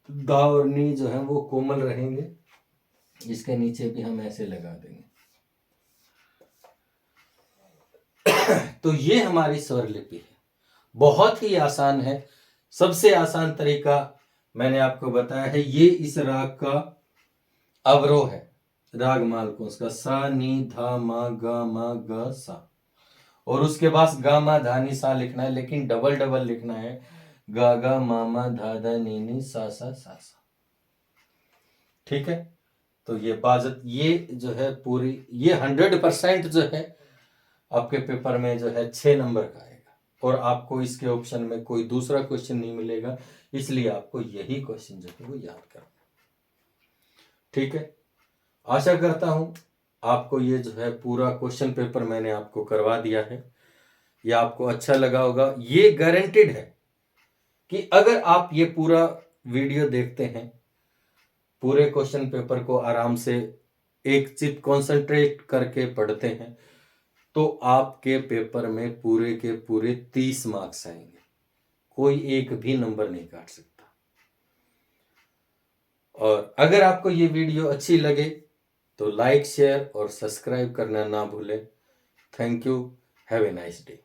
धा और नी जो है वो कोमल रहेंगे, इसके नीचे भी हम ऐसे लगा देंगे। तो ये हमारी स्वर लिपि है, बहुत ही आसान है। सबसे आसान तरीका मैंने आपको बताया है, ये इस राग का अवरोह है, राग मालकों का सा नी धा मा ग सा, और उसके बाद गा मा धा नी सा लिखना है, लेकिन डबल डबल लिखना है, गा मा धा धा नी नी सा सा सा सा। ठीक है, तो ये बाजत ये जो है पूरी ये 100% जो है आपके पेपर में जो है 6 नंबर का आएगा, और आपको इसके ऑप्शन में कोई दूसरा क्वेश्चन नहीं मिलेगा, इसलिए आपको यही क्वेश्चन जो है वो याद करना। ठीक है, आशा करता हूं आपको ये जो है पूरा क्वेश्चन पेपर मैंने आपको करवा दिया है, ये आपको अच्छा लगा होगा। ये गारंटेड है कि अगर आप ये पूरा वीडियो देखते हैं, पूरे क्वेश्चन पेपर को आराम से एक चित कॉन्सेंट्रेट करके पढ़ते हैं, तो आपके पेपर में पूरे के पूरे 30 मार्क्स आएंगे, कोई एक भी नंबर नहीं काट सकता। और अगर आपको ये वीडियो अच्छी लगे तो लाइक शेयर और सब्सक्राइब करना ना भूलें। Thank you, have a nice day.